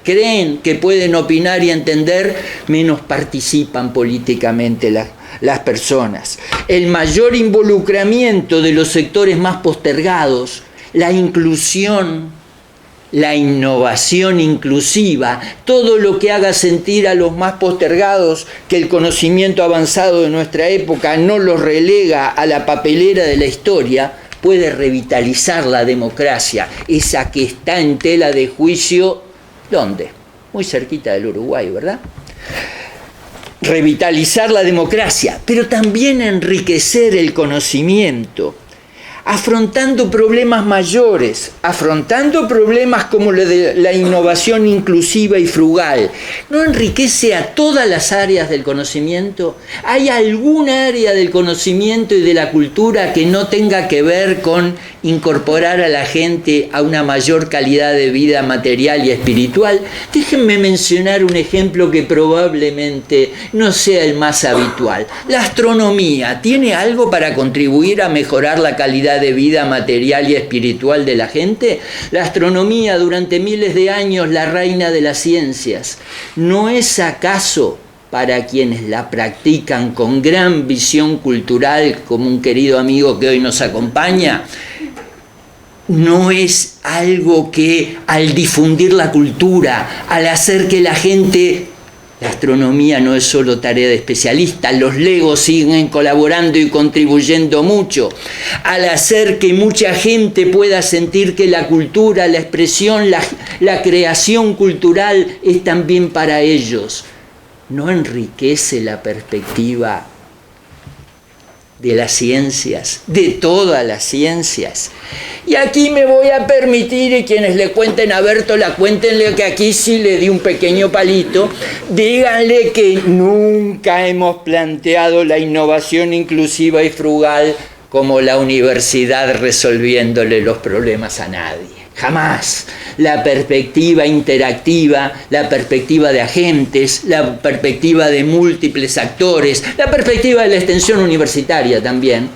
y entender, menos participan políticamente las personas. El mayor involucramiento de los sectores más postergados, la inclusión, la innovación inclusiva, todo lo que haga sentir a los más postergados que el conocimiento avanzado de nuestra época no los relega a la papelera de la historia, puede revitalizar la democracia, esa que está en tela de juicio, ¿dónde? Muy cerquita del Uruguay, ¿verdad? Revitalizar la democracia, pero también enriquecer el conocimiento, afrontando problemas mayores, afrontando problemas como la innovación inclusiva y frugal. ¿No enriquece a todas las áreas del conocimiento? ¿Hay alguna área del conocimiento y de la cultura que no tenga que ver con incorporar a la gente a una mayor calidad de vida material y espiritual? Déjenme mencionar un ejemplo que probablemente no sea el más habitual. La astronomía, ¿tiene algo para contribuir a mejorar la calidad de vida material y espiritual de la gente? La astronomía, durante miles de años, la reina de las ciencias. ¿No es acaso, para quienes la practican con gran visión cultural, como un querido amigo que hoy nos acompaña, no es algo que al difundir la cultura, al hacer que la gente... La astronomía no es solo tarea de especialistas, los legos siguen colaborando y contribuyendo mucho. Al hacer que mucha gente pueda sentir que la cultura, la expresión, la creación cultural es también para ellos, ¿no enriquece la perspectiva de las ciencias, de todas las ciencias? Y aquí me voy a permitir, y quienes le cuenten a Bertola, cuéntenle que aquí sí le di un pequeño palito, díganle que nunca hemos planteado la innovación inclusiva y frugal como la universidad resolviéndole los problemas a nadie. Jamás. La perspectiva interactiva, la perspectiva de agentes, la perspectiva de múltiples actores, la perspectiva de la extensión universitaria también,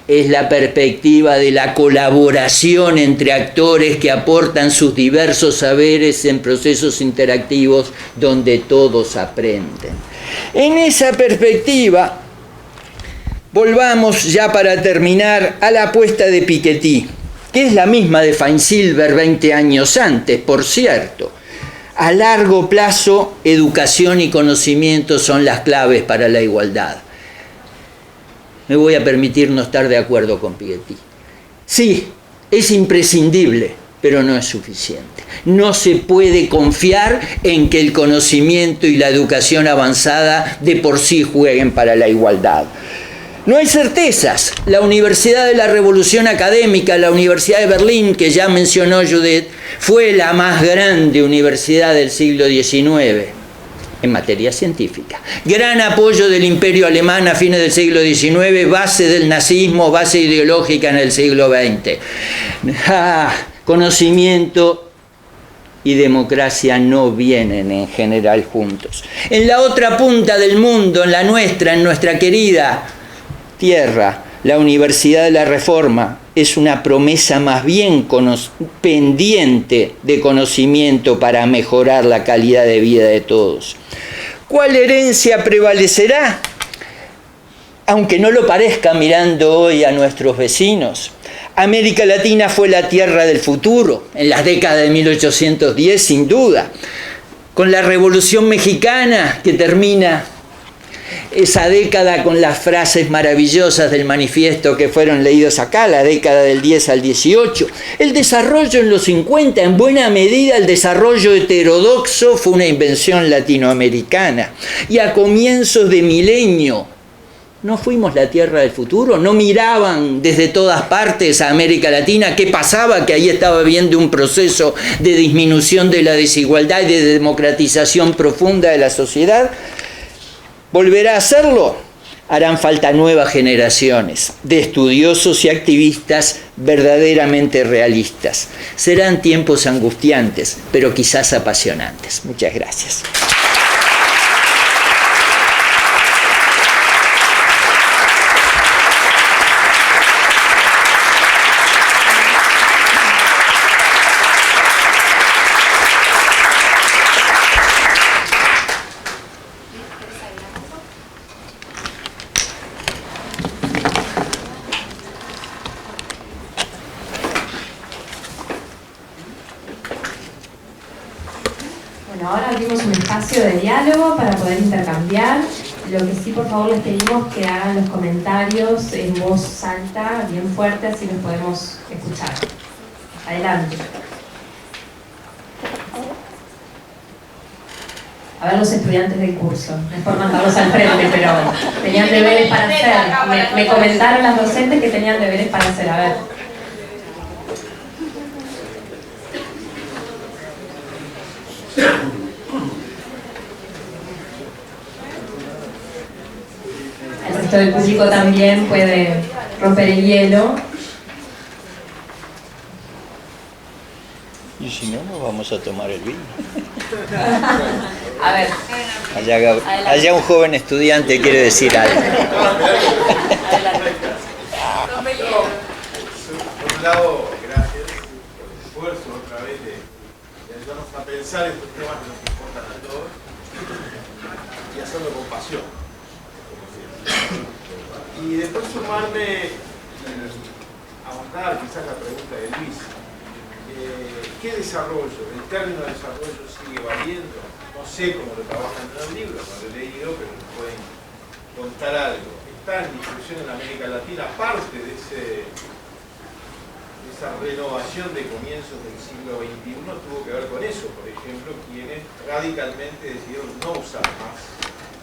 es la perspectiva de la colaboración entre actores que aportan sus diversos saberes en procesos interactivos donde todos aprenden. En esa perspectiva, volvamos ya para terminar a la apuesta de Piketty, que es la misma de Feinsilber 20 años antes, por cierto. A largo plazo, educación y conocimiento son las claves para la igualdad. Me voy a permitir no estar de acuerdo con Piketty. Sí, es imprescindible pero no es suficiente. No se puede confiar en que el conocimiento y la educación avanzada de por sí jueguen para la igualdad. No hay certezas. La Universidad de la Revolución Académica, la Universidad de Berlín, que ya mencionó Judith, fue la más grande universidad del siglo XIX en materia científica. Gran apoyo del Imperio Alemán a fines del siglo XIX, base del nazismo, base ideológica en el siglo XX. Conocimiento y democracia no vienen en general juntos. En la otra punta del mundo, en la nuestra, en nuestra querida tierra, la Universidad de la Reforma es una promesa más bien pendiente de conocimiento para mejorar la calidad de vida de todos. ¿Cuál herencia prevalecerá? Aunque no lo parezca mirando hoy a nuestros vecinos, América Latina fue la tierra del futuro, en las décadas de 1810 sin duda, con la Revolución Mexicana que termina esa década con las frases maravillosas del manifiesto que fueron leídos acá, la década del 10 al 18. El desarrollo en los 50, en buena medida el desarrollo heterodoxo fue una invención latinoamericana. Y a comienzos de milenio, ¿no fuimos la tierra del futuro? ¿No miraban desde todas partes a América Latina qué pasaba? Que ahí estaba habiendo un proceso de disminución de la desigualdad y de democratización profunda de la sociedad. ¿Volverá a hacerlo? Harán falta nuevas generaciones de estudiosos y activistas verdaderamente realistas. Serán tiempos angustiantes, pero quizás apasionantes. Muchas gracias. Ahora abrimos un espacio de diálogo para poder intercambiar. Lo que sí, por favor, les pedimos que hagan los comentarios en voz alta, bien fuerte, así los podemos escuchar. Adelante. A ver los estudiantes del curso. No es por mandarlos al frente, pero tenían deberes para hacer. Me comentaron las docentes que tenían deberes para hacer. A ver. El resto del público también puede romper el hielo. Y si no, nos vamos a tomar el vino. A ver. Allá un joven estudiante quiere decir algo. Por un lado, gracias por el esfuerzo otra vez de ayudarnos a pensar estos temas que nos importan a todos y hacerlo con pasión, como siempre. Y después sumarme, ahondar quizás la pregunta de Luis. ¿Qué desarrollo? El término de desarrollo sigue valiendo. No sé cómo lo trabajan en el libro, no lo he leído, pero nos pueden contar algo. Está en discusión en América Latina, parte de esa renovación de comienzos del siglo XXI tuvo que ver con eso. Por ejemplo, quienes radicalmente decidieron no usar más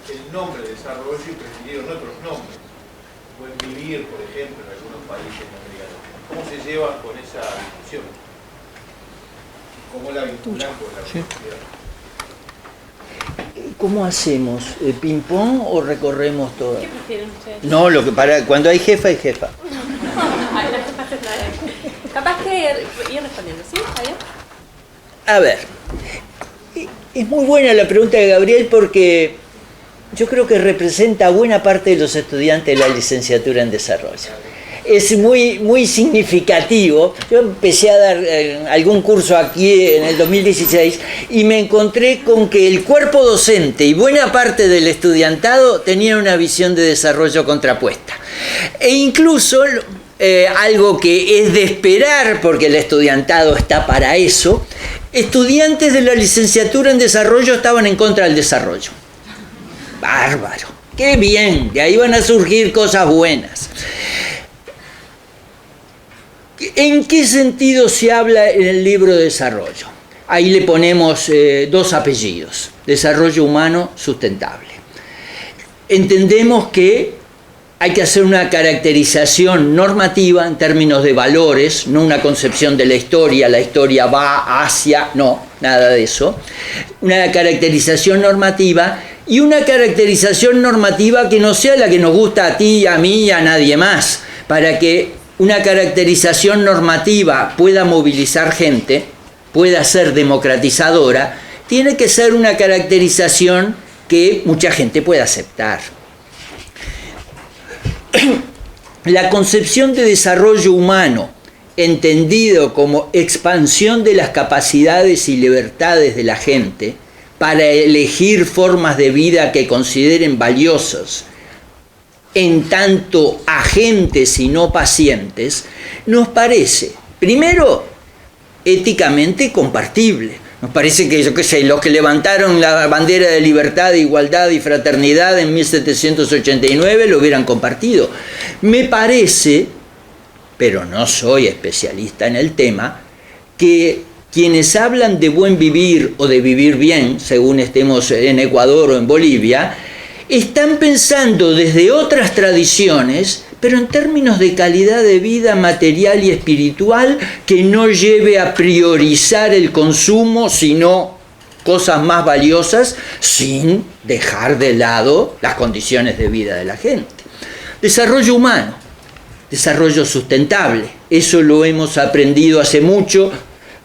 el nombre de desarrollo y prefirieron otros nombres. Buen vivir, por ejemplo, en algunos países de América Latina. ¿Cómo se llevan con esa discusión? ¿Cómo la vinculan con la sociedad? ¿Cómo hacemos? ¿Ping-pong o recorremos todo? ¿Qué prefieren ustedes? No, cuando hay jefa, hay jefa. Ay, la jefa se trae. Capaz que ir respondiendo, ¿sí? ¿Está bien? A ver, es muy buena la pregunta de Gabriel porque yo creo que representa a buena parte de los estudiantes de la licenciatura en desarrollo. Es muy significativo. Yo empecé a dar algún curso aquí en el 2016 y me encontré con que el cuerpo docente y buena parte del estudiantado tenían una visión de desarrollo contrapuesta. E incluso algo que es de esperar, porque el estudiantado está para eso, estudiantes de la licenciatura en desarrollo estaban en contra del desarrollo. Bárbaro. Qué bien, de ahí van a surgir cosas buenas. ¿En qué sentido se habla en el libro de desarrollo? Ahí le ponemos dos apellidos: desarrollo humano sustentable. Entendemos que hay que hacer una caracterización normativa en términos de valores, no una concepción de la historia va hacia, no, nada de eso. Una caracterización normativa, y una caracterización normativa que no sea la que nos gusta a ti, a mí y a nadie más, para que una caracterización normativa pueda movilizar gente, pueda ser democratizadora, tiene que ser una caracterización que mucha gente pueda aceptar. La concepción de desarrollo humano, entendido como expansión de las capacidades y libertades de la gente para elegir formas de vida que consideren valiosas, en tanto agentes y no pacientes, nos parece, primero, éticamente compartible. Nos parece que, yo qué sé, los que levantaron la bandera de libertad, igualdad y fraternidad en 1789 lo hubieran compartido. Me parece, pero no soy especialista en el tema, que quienes hablan de buen vivir o de vivir bien, según estemos en Ecuador o en Bolivia, están pensando desde otras tradiciones, pero en términos de calidad de vida material y espiritual que no lleve a priorizar el consumo, sino cosas más valiosas, sin dejar de lado las condiciones de vida de la gente. Desarrollo humano, desarrollo sustentable, eso lo hemos aprendido hace mucho,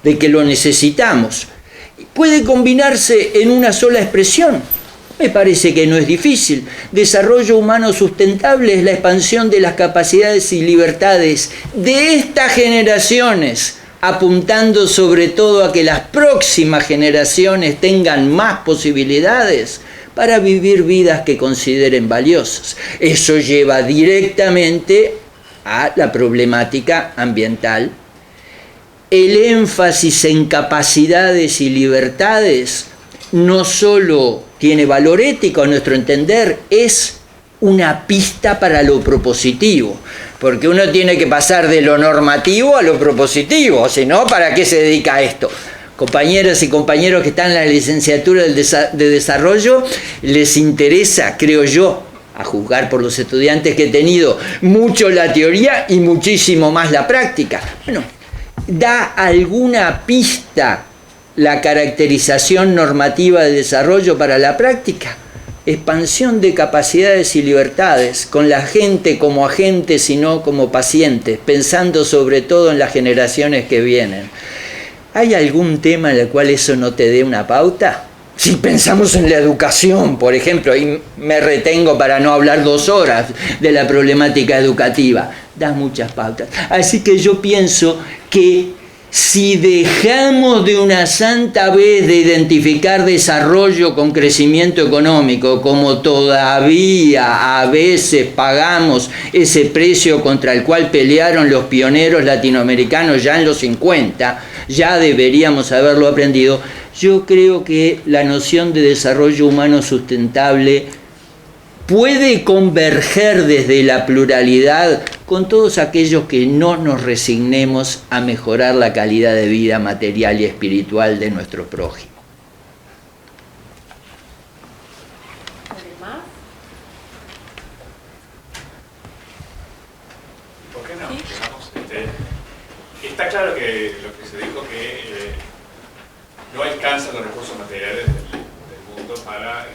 de que lo necesitamos. Puede combinarse en una sola expresión. Me parece que no es difícil. Desarrollo humano sustentable es la expansión de las capacidades y libertades de estas generaciones, apuntando sobre todo a que las próximas generaciones tengan más posibilidades para vivir vidas que consideren valiosas. Eso lleva directamente a la problemática ambiental. El énfasis en capacidades y libertades no solo tiene valor ético a nuestro entender, es una pista para lo propositivo, porque uno tiene que pasar de lo normativo a lo propositivo, si no, ¿para qué se dedica a esto? Compañeras y compañeros que están en la licenciatura de desarrollo, les interesa, creo yo, a juzgar por los estudiantes que he tenido, mucho la teoría y muchísimo más la práctica. Bueno, ¿da alguna pista la caracterización normativa de desarrollo para la práctica? Expansión de capacidades y libertades, con la gente como agentes y no como pacientes, pensando sobre todo en las generaciones que vienen. ¿Hay algún tema en el cual eso no te dé una pauta? Si pensamos en la educación, por ejemplo, y me retengo para no hablar 2 horas de la problemática educativa, da muchas pautas. Así que yo pienso que si dejamos de una santa vez de identificar desarrollo con crecimiento económico, como todavía a veces pagamos ese precio contra el cual pelearon los pioneros latinoamericanos ya en los 50, ya deberíamos haberlo aprendido. Yo creo que la noción de desarrollo humano sustentable puede converger desde la pluralidad con todos aquellos que no nos resignemos a mejorar la calidad de vida material y espiritual de nuestro prójimo. ¿Alguien más? ¿Por qué no? Sí. Digamos, está claro que lo que se dijo que no alcanzan los recursos materiales del mundo para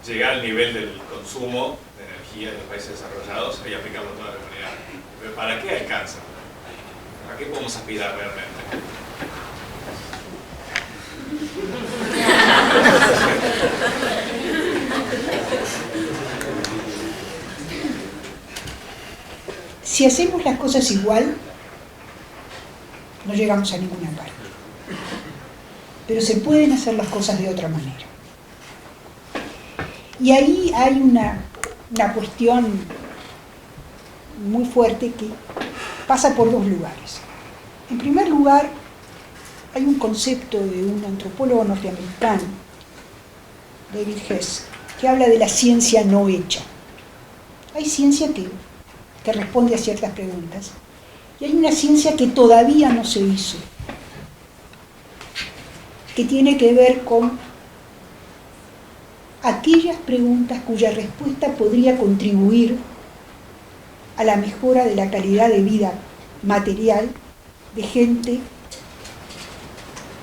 llegar al nivel del consumo de energía de los países desarrollados y aplicarlo a toda la humanidad. Pero ¿para qué alcanza? ¿A qué podemos aspirar realmente? Si hacemos las cosas igual, no llegamos a ninguna parte. Pero se pueden hacer las cosas de otra manera. Y ahí hay una cuestión muy fuerte que pasa por 2 lugares. En primer lugar, hay un concepto de un antropólogo norteamericano, David Hess, que habla de la ciencia no hecha. Hay ciencia que responde a ciertas preguntas, Y hay una ciencia que todavía no se hizo, que tiene que ver con aquellas preguntas cuya respuesta podría contribuir a la mejora de la calidad de vida material de gente,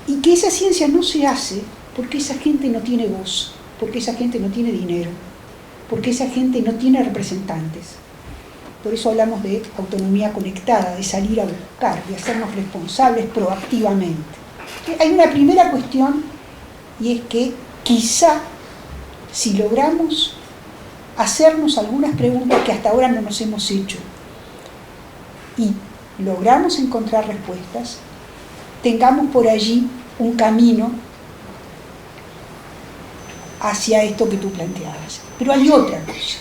y que esa ciencia no se hace porque esa gente no tiene voz, porque esa gente no tiene dinero, porque esa gente no tiene representantes. Por eso hablamos de autonomía conectada, de salir a buscar, de hacernos responsables proactivamente. Hay una primera cuestión, y es que quizá si logramos hacernos algunas preguntas que hasta ahora no nos hemos hecho y logramos encontrar respuestas, tengamos por allí un camino hacia esto que tú planteabas. Pero hay otra cosa,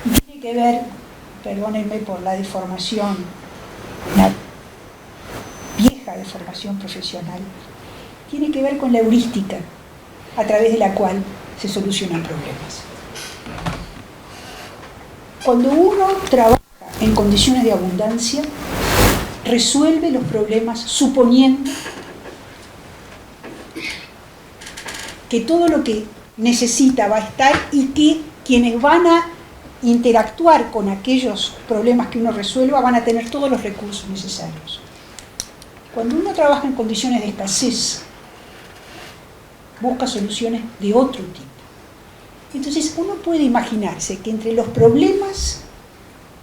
y tiene que ver, perdónenme por la deformación, una vieja deformación profesional, tiene que ver con la heurística a través de la cual se solucionan problemas. Cuando uno trabaja en condiciones de abundancia, resuelve los problemas suponiendo que todo lo que necesita va a estar y que quienes van a interactuar con aquellos problemas que uno resuelva van a tener todos los recursos necesarios. Cuando uno trabaja en condiciones de escasez, busca soluciones de otro tipo. Entonces uno puede imaginarse que entre los problemas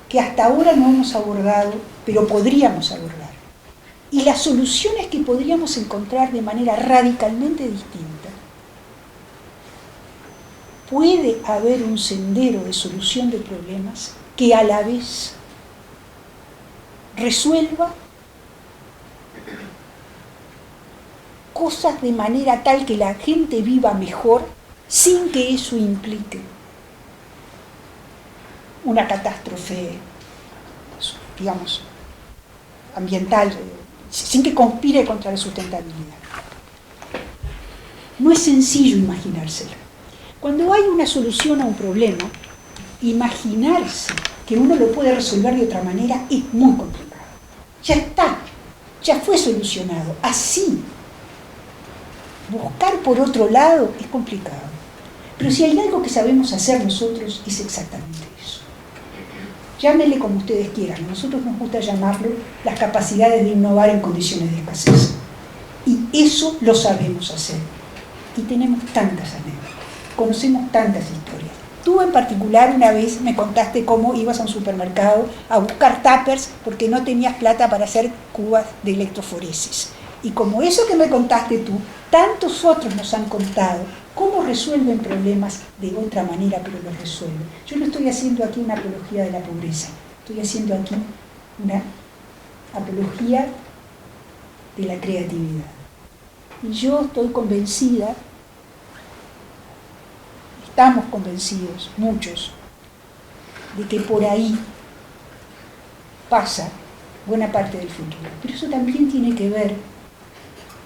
que hasta ahora no hemos abordado, pero podríamos abordar, y las soluciones que podríamos encontrar de manera radicalmente distinta, puede haber un sendero de solución de problemas que a la vez resuelva cosas de manera tal que la gente viva mejor sin que eso implique una catástrofe, digamos, ambiental, sin que conspire contra la sustentabilidad. No es sencillo imaginárselo. Cuando hay una solución a un problema, imaginarse que uno lo puede resolver de otra manera es muy complicado. Ya está, ya fue solucionado. Así, buscar por otro lado es complicado. Pero si hay algo que sabemos hacer nosotros, es exactamente eso. Llámenle como ustedes quieran. A nosotros nos gusta llamarlo las capacidades de innovar en condiciones de escasez. Y eso lo sabemos hacer. Y tenemos tantas anécdotas. Conocemos tantas historias. Tú en particular una vez me contaste cómo ibas a un supermercado a buscar tuppers porque no tenías plata para hacer cubas de electroforesis. Y como eso que me contaste tú, tantos otros nos han contado cómo resuelven problemas de otra manera, pero los resuelven. Yo no estoy haciendo aquí una apología de la pobreza, estoy haciendo aquí una apología de la creatividad. Y yo estoy convencida, estamos convencidos, muchos, de que por ahí pasa buena parte del futuro. Pero eso también tiene que ver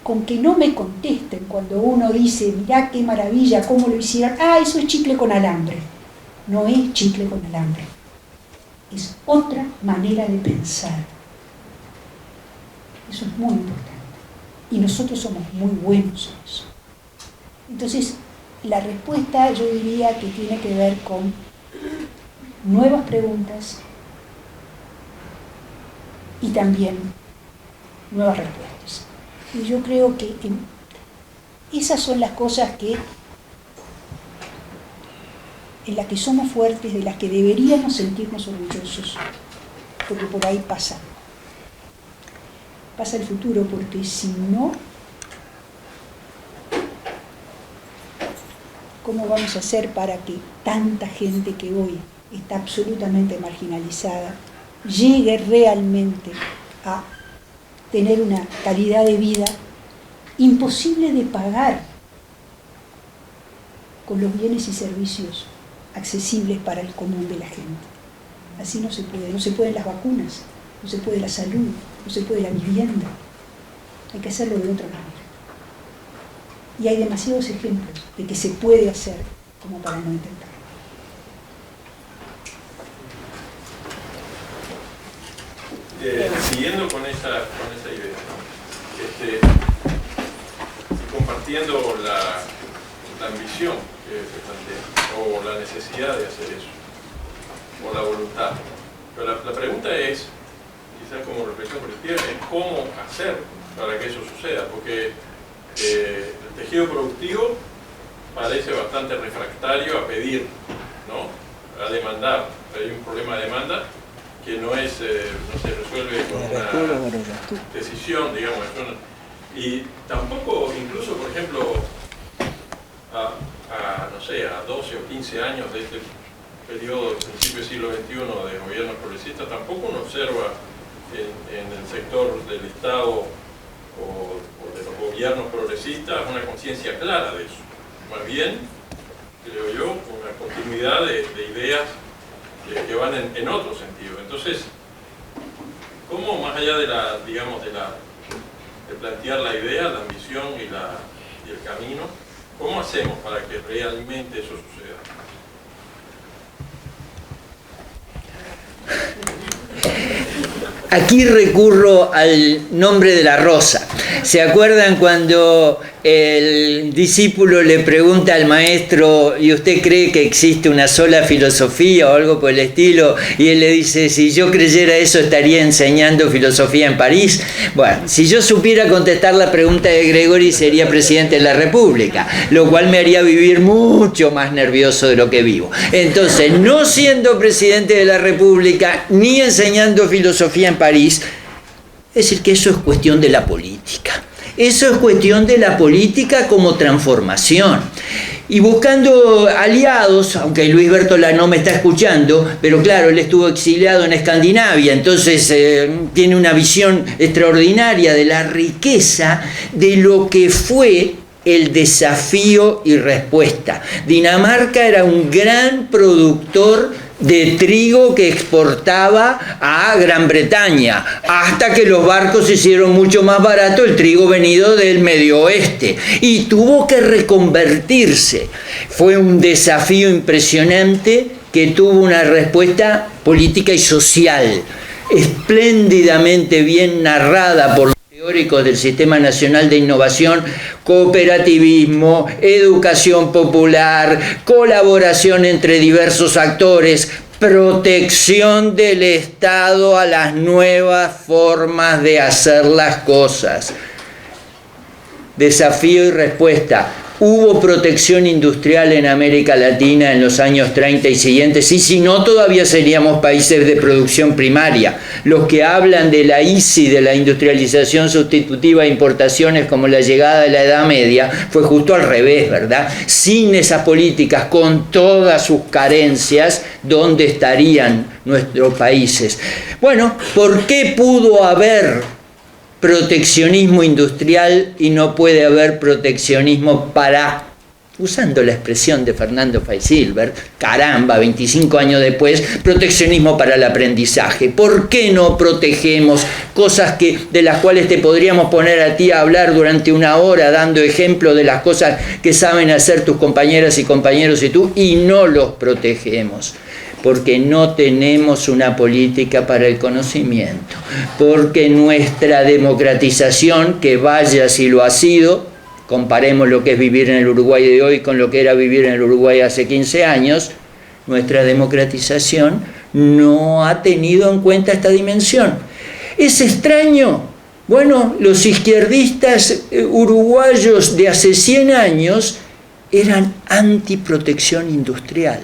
con que no me contesten cuando uno dice, mirá qué maravilla, cómo lo hicieron, eso es chicle con alambre. No es chicle con alambre, es otra manera de pensar. Eso es muy importante. Y nosotros somos muy buenos en eso. Entonces, la respuesta yo diría que tiene que ver con nuevas preguntas y también nuevas respuestas. Y yo creo que esas son las cosas en las que somos fuertes, de las que deberíamos sentirnos orgullosos, porque por ahí pasa el futuro, porque si no, ¿cómo vamos a hacer para que tanta gente que hoy está absolutamente marginalizada llegue realmente a tener una calidad de vida imposible de pagar con los bienes y servicios accesibles para el común de la gente? Así no se pueden las vacunas, no se puede la salud, no se puede la vivienda. Hay que hacerlo de otra manera. Y hay demasiados ejemplos de que se puede hacer como para no intentarlo. Siguiendo con esa idea, y compartiendo la ambición que se plantea, o la necesidad de hacer eso, o la voluntad. Pero la pregunta es, quizás como reflexión colectiva, es cómo hacer para que eso suceda, porque el tejido productivo parece bastante refractario a pedir, ¿no? A demandar. Hay un problema de demanda que no se resuelve con una decisión, digamos. Y tampoco, incluso, por ejemplo, no sé, a 12 o 15 años de este periodo, principio del siglo XXI de gobiernos progresistas, tampoco uno observa en el sector del Estado o de los gobiernos progresistas una conciencia clara de eso. Más bien, creo yo, una continuidad de ideas que van en otro sentido. Entonces, ¿cómo más allá de plantear la idea, la ambición y el camino, cómo hacemos para que realmente eso suceda? Aquí recurro al nombre de la rosa. ¿Se acuerdan cuando el discípulo le pregunta al maestro, ¿y usted cree que existe una sola filosofía o algo por el estilo? Y él le dice, si yo creyera eso estaría enseñando filosofía en París. Bueno, si yo supiera contestar la pregunta de Gregory sería presidente de la República, lo cual me haría vivir mucho más nervioso de lo que vivo. Entonces, no siendo presidente de la República ni enseñando filosofía en París, es decir, que eso es cuestión de la política. Eso es cuestión de la política como transformación. Y buscando aliados, aunque Luis Bertola no me está escuchando, pero claro, él estuvo exiliado en Escandinavia, entonces tiene una visión extraordinaria de la riqueza de lo que fue el desafío y respuesta. Dinamarca era un gran productor de trigo que exportaba a Gran Bretaña, hasta que los barcos se hicieron mucho más barato el trigo venido del Medio Oeste, y tuvo que reconvertirse. Fue un desafío impresionante que tuvo una respuesta política y social, espléndidamente bien narrada por los teóricos del Sistema Nacional de Innovación: cooperativismo, educación popular, colaboración entre diversos actores, protección del Estado a las nuevas formas de hacer las cosas. Desafío y respuesta. Hubo protección industrial en América Latina en los años 30 y siguientes, y si no, todavía seríamos países de producción primaria. Los que hablan de la ISI, de la industrialización sustitutiva de importaciones como la llegada de la Edad Media, fue justo al revés, ¿verdad? Sin esas políticas, con todas sus carencias, ¿dónde estarían nuestros países? Bueno, ¿por qué pudo haber proteccionismo industrial y no puede haber proteccionismo para, usando la expresión de Fernando Fay-Silver, caramba, 25 años después, proteccionismo para el aprendizaje? ¿Por qué no protegemos cosas de las cuales te podríamos poner a ti a hablar durante una hora, dando ejemplo de las cosas que saben hacer tus compañeras y compañeros y tú, y no los protegemos? Porque no tenemos una política para el conocimiento, porque nuestra democratización, que vaya si lo ha sido, comparemos lo que es vivir en el Uruguay de hoy con lo que era vivir en el Uruguay hace 15 años, nuestra democratización no ha tenido en cuenta esta dimensión. ¿Es extraño? Bueno, los izquierdistas uruguayos de hace 100 años eran antiprotección industrial.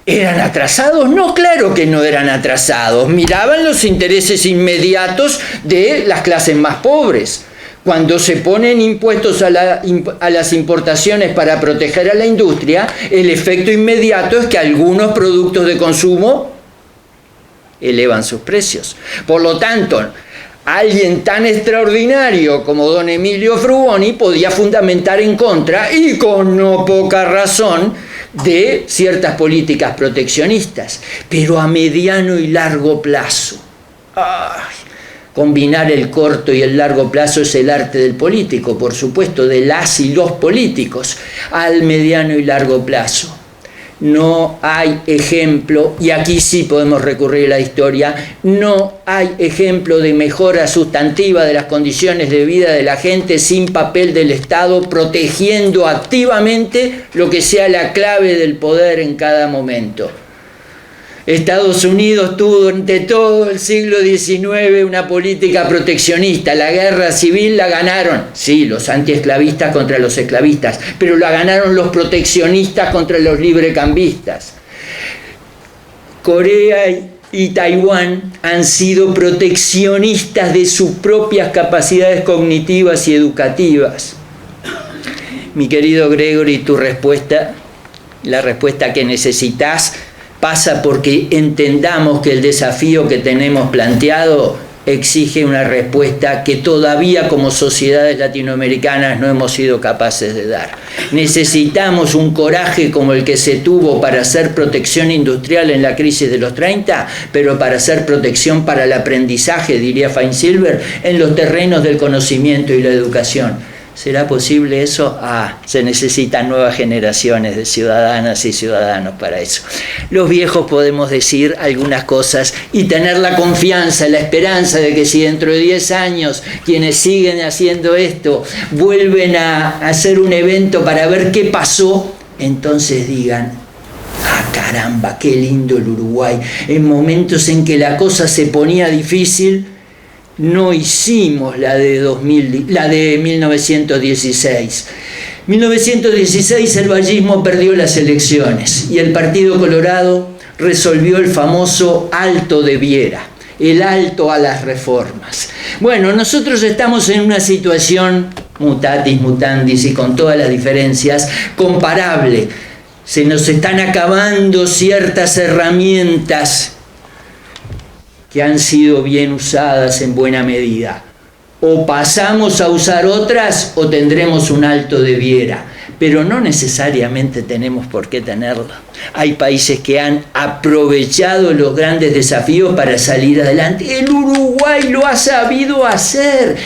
¿Eran atrasados? No, claro que no eran atrasados. Miraban los intereses inmediatos de las clases más pobres. Cuando se ponen impuestos a las importaciones para proteger a la industria, el efecto inmediato es que algunos productos de consumo elevan sus precios. Por lo tanto, alguien tan extraordinario como don Emilio Frugoni podía fundamentar en contra, y con no poca razón, de ciertas políticas proteccionistas, pero a mediano y largo plazo. Combinar el corto y el largo plazo es el arte del político, por supuesto, de las y los políticos. Al mediano y largo plazo, no hay ejemplo, y aquí sí podemos recurrir a la historia, no hay ejemplo de mejora sustantiva de las condiciones de vida de la gente sin papel del Estado protegiendo activamente lo que sea la clave del poder en cada momento. Estados Unidos tuvo durante todo el siglo XIX una política proteccionista. La guerra civil la ganaron, sí, los antiesclavistas contra los esclavistas, pero la ganaron los proteccionistas contra los librecambistas. Corea y Taiwán han sido proteccionistas de sus propias capacidades cognitivas y educativas. Mi querido Gregory, tu respuesta, la respuesta que necesitas, pasa porque entendamos que el desafío que tenemos planteado exige una respuesta que todavía como sociedades latinoamericanas no hemos sido capaces de dar. Necesitamos un coraje como el que se tuvo para hacer protección industrial en la crisis de los 30, pero para hacer protección para el aprendizaje, diría Feinsilver, en los terrenos del conocimiento y la educación. ¿Será posible eso? Se necesitan nuevas generaciones de ciudadanas y ciudadanos para eso. Los viejos podemos decir algunas cosas y tener la confianza, la esperanza de que si dentro de 10 años quienes siguen haciendo esto vuelven a hacer un evento para ver qué pasó, entonces digan: ¡ah, caramba, qué lindo el Uruguay! En momentos en que la cosa se ponía difícil, no hicimos la de 1916. 1916 el vallismo perdió las elecciones y el Partido Colorado resolvió el famoso alto de Viera, el alto a las reformas. Bueno, nosotros estamos en una situación mutatis mutandis y con todas las diferencias comparable. Se nos están acabando ciertas herramientas que han sido bien usadas en buena medida. O pasamos a usar otras o tendremos un alto de Viera, pero no necesariamente tenemos por qué tenerlo. Hay países que han aprovechado los grandes desafíos para salir adelante. El Uruguay lo ha sabido hacer.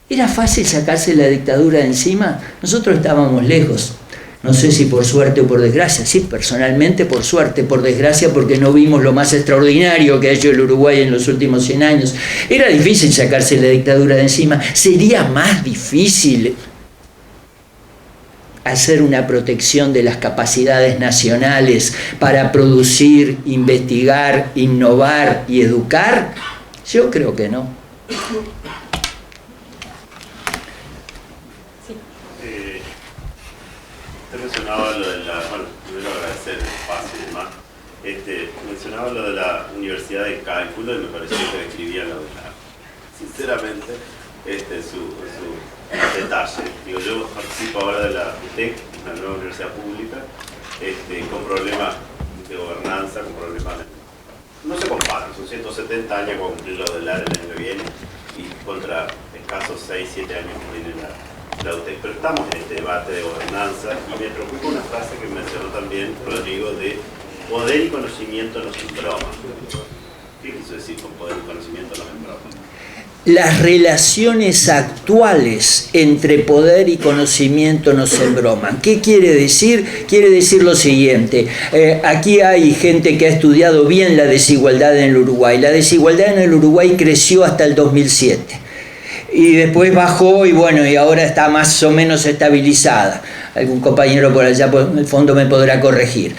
¿Era fácil sacarse la dictadura de encima? Nosotros estábamos lejos. No sé si por suerte o por desgracia. Sí, personalmente por suerte, por desgracia porque no vimos lo más extraordinario que ha hecho el Uruguay en los últimos 100 años. Era difícil sacarse la dictadura de encima. Sería más difícil hacer una protección de las capacidades nacionales para producir, investigar, innovar y educar. Yo creo que no. Mencionaba lo de la, bueno, primero agradecer el espacio y demás. Mencionaba lo de la Universidad de Cálculo y me pareció que describía lo de la, sinceramente, su detalle. Digo, yo participo ahora de la UTEC, una nueva universidad pública, con problemas de gobernanza, con problemas no se comparan, son 170 años con cumplir lo del área el año que viene y contra escasos 6-7 años que viene la UTEC, pero estamos en este debate de gobernanza y me preocupa una frase que mencionó también Rodrigo de poder y conocimiento no se embroman. ¿Qué quiso decir con poder y conocimiento no se embroman? Las relaciones actuales entre poder y conocimiento no se embroman. ¿Qué quiere decir? Quiere decir lo siguiente. Aquí hay gente que ha estudiado bien la desigualdad en el Uruguay. La desigualdad en el Uruguay creció hasta el 2007. Y después bajó y bueno, y ahora está más o menos estabilizada. Algún compañero por allá en el fondo me podrá corregir.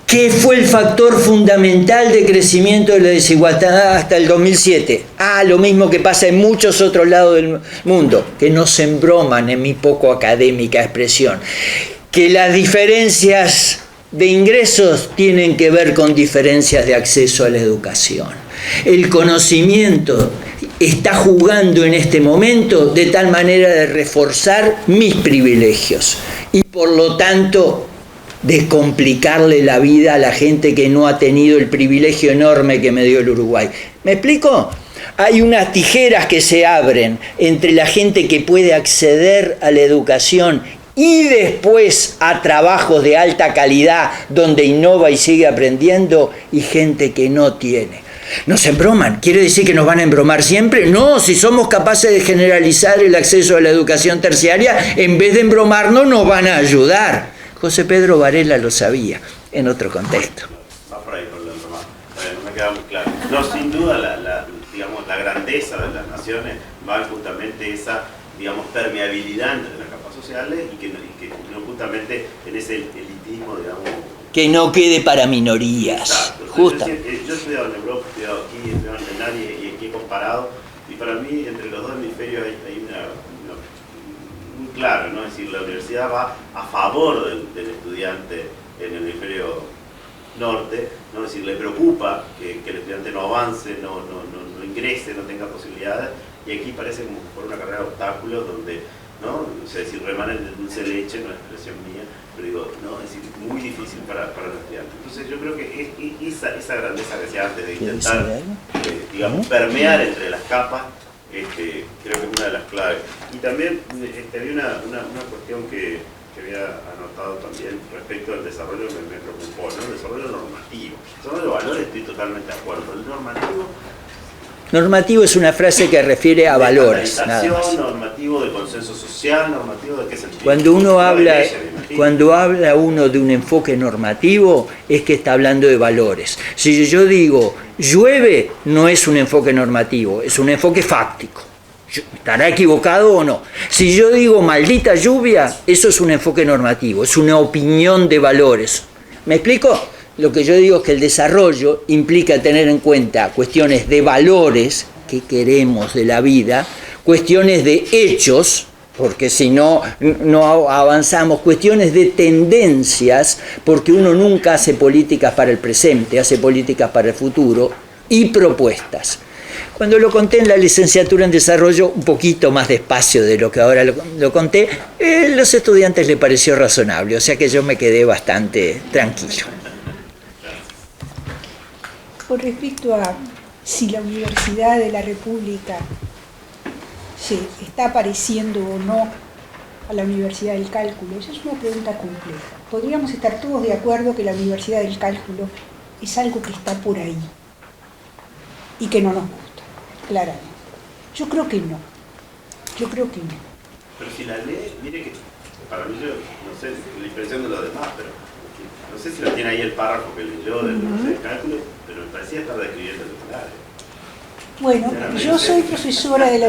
¿Qué fue el factor fundamental de crecimiento de la desigualdad hasta el 2007? Lo mismo que pasa en muchos otros lados del mundo, que no se embroman en mi poco académica expresión. Que las diferencias de ingresos tienen que ver con diferencias de acceso a la educación. El conocimiento está jugando en este momento de tal manera de reforzar mis privilegios y por lo tanto de complicarle la vida a la gente que no ha tenido el privilegio enorme que me dio el Uruguay. ¿Me explico? Hay unas tijeras que se abren entre la gente que puede acceder a la educación y después a trabajos de alta calidad donde innova y sigue aprendiendo y gente que no tiene. No se embroman. ¿Quiere decir que nos van a embromar siempre? No, si somos capaces de generalizar el acceso a la educación terciaria, en vez de embromarnos nos van a ayudar. José Pedro Varela lo sabía en otro contexto. Va por ahí, por lo demás. No me queda muy claro. No, sin duda, digamos, la grandeza de las naciones va justamente esa, digamos, permeabilidad entre las capas sociales y que no justamente en ese elitismo, digamos. Que no quede para minorías. Justo. Yo he estudiado en Europa, he estudiado aquí, he estudiado en Alemania y aquí he comparado, y para mí entre los dos hemisferios hay una muy claro, ¿no? Es decir, la universidad va a favor del estudiante en el hemisferio norte, ¿no? Es decir, le preocupa que el estudiante no avance, no ingrese, no tenga posibilidades, y aquí parece como por una carrera de obstáculos donde, ¿no? O sea, es decir, remanente de dulce leche, no es expresión mía, pero digo, no, es decir, muy difícil para el estudiante. Entonces yo creo que esa grandeza que decía antes de intentar, digamos, permear entre las capas, creo que es una de las claves. Y también había una cuestión que había anotado también respecto al desarrollo que me preocupó, ¿no? El desarrollo normativo. El desarrollo de valores estoy totalmente de acuerdo. El normativo es una frase que refiere a valores, nada más. Normativo de consenso social, normativo de qué sentido. Cuando habla uno de un enfoque normativo, es que está hablando de valores. Si yo digo llueve, no es un enfoque normativo, es un enfoque fáctico. ¿Estará equivocado o no? Si yo digo maldita lluvia, eso es un enfoque normativo, es una opinión de valores. ¿Me explico? Lo que yo digo es que el desarrollo implica tener en cuenta cuestiones de valores que queremos de la vida, cuestiones de hechos, porque si no, no avanzamos, cuestiones de tendencias, porque uno nunca hace políticas para el presente, hace políticas para el futuro, y propuestas. Cuando lo conté en la licenciatura en desarrollo, un poquito más despacio de lo que ahora lo conté, los estudiantes les pareció razonable, o sea que yo me quedé bastante tranquilo. Con respecto a si la Universidad de la República se está pareciendo o no a la Universidad del Cálculo, esa es una pregunta compleja. Podríamos estar todos de acuerdo que la Universidad del Cálculo es algo que está por ahí y que no nos gusta, claramente. Yo creo que no. Pero si la lee, mire que para mí, yo no sé la impresión de los demás, pero no sé si lo tiene ahí el párrafo que leyó del cálculo, pero me parecía estar describiendo el escenario. Bueno, yo soy profesora de la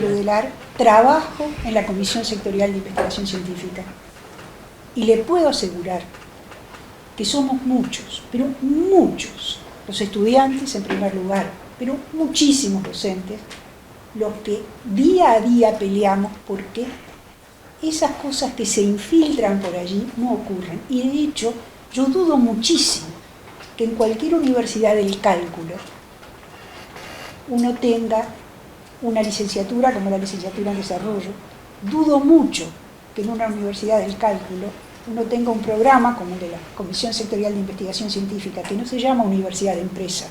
UDELAR, trabajo en la Comisión Sectorial de Investigación Científica y le puedo asegurar que somos muchos, pero muchos, los estudiantes en primer lugar, pero muchísimos docentes, los que día a día peleamos porque esas cosas que se infiltran por allí no ocurren. Y de hecho, yo dudo muchísimo que en cualquier universidad del cálculo uno tenga una licenciatura como la licenciatura en desarrollo. Dudo mucho que en una universidad del cálculo uno tenga un programa como el de la Comisión Sectorial de Investigación Científica, que no se llama universidad de empresa,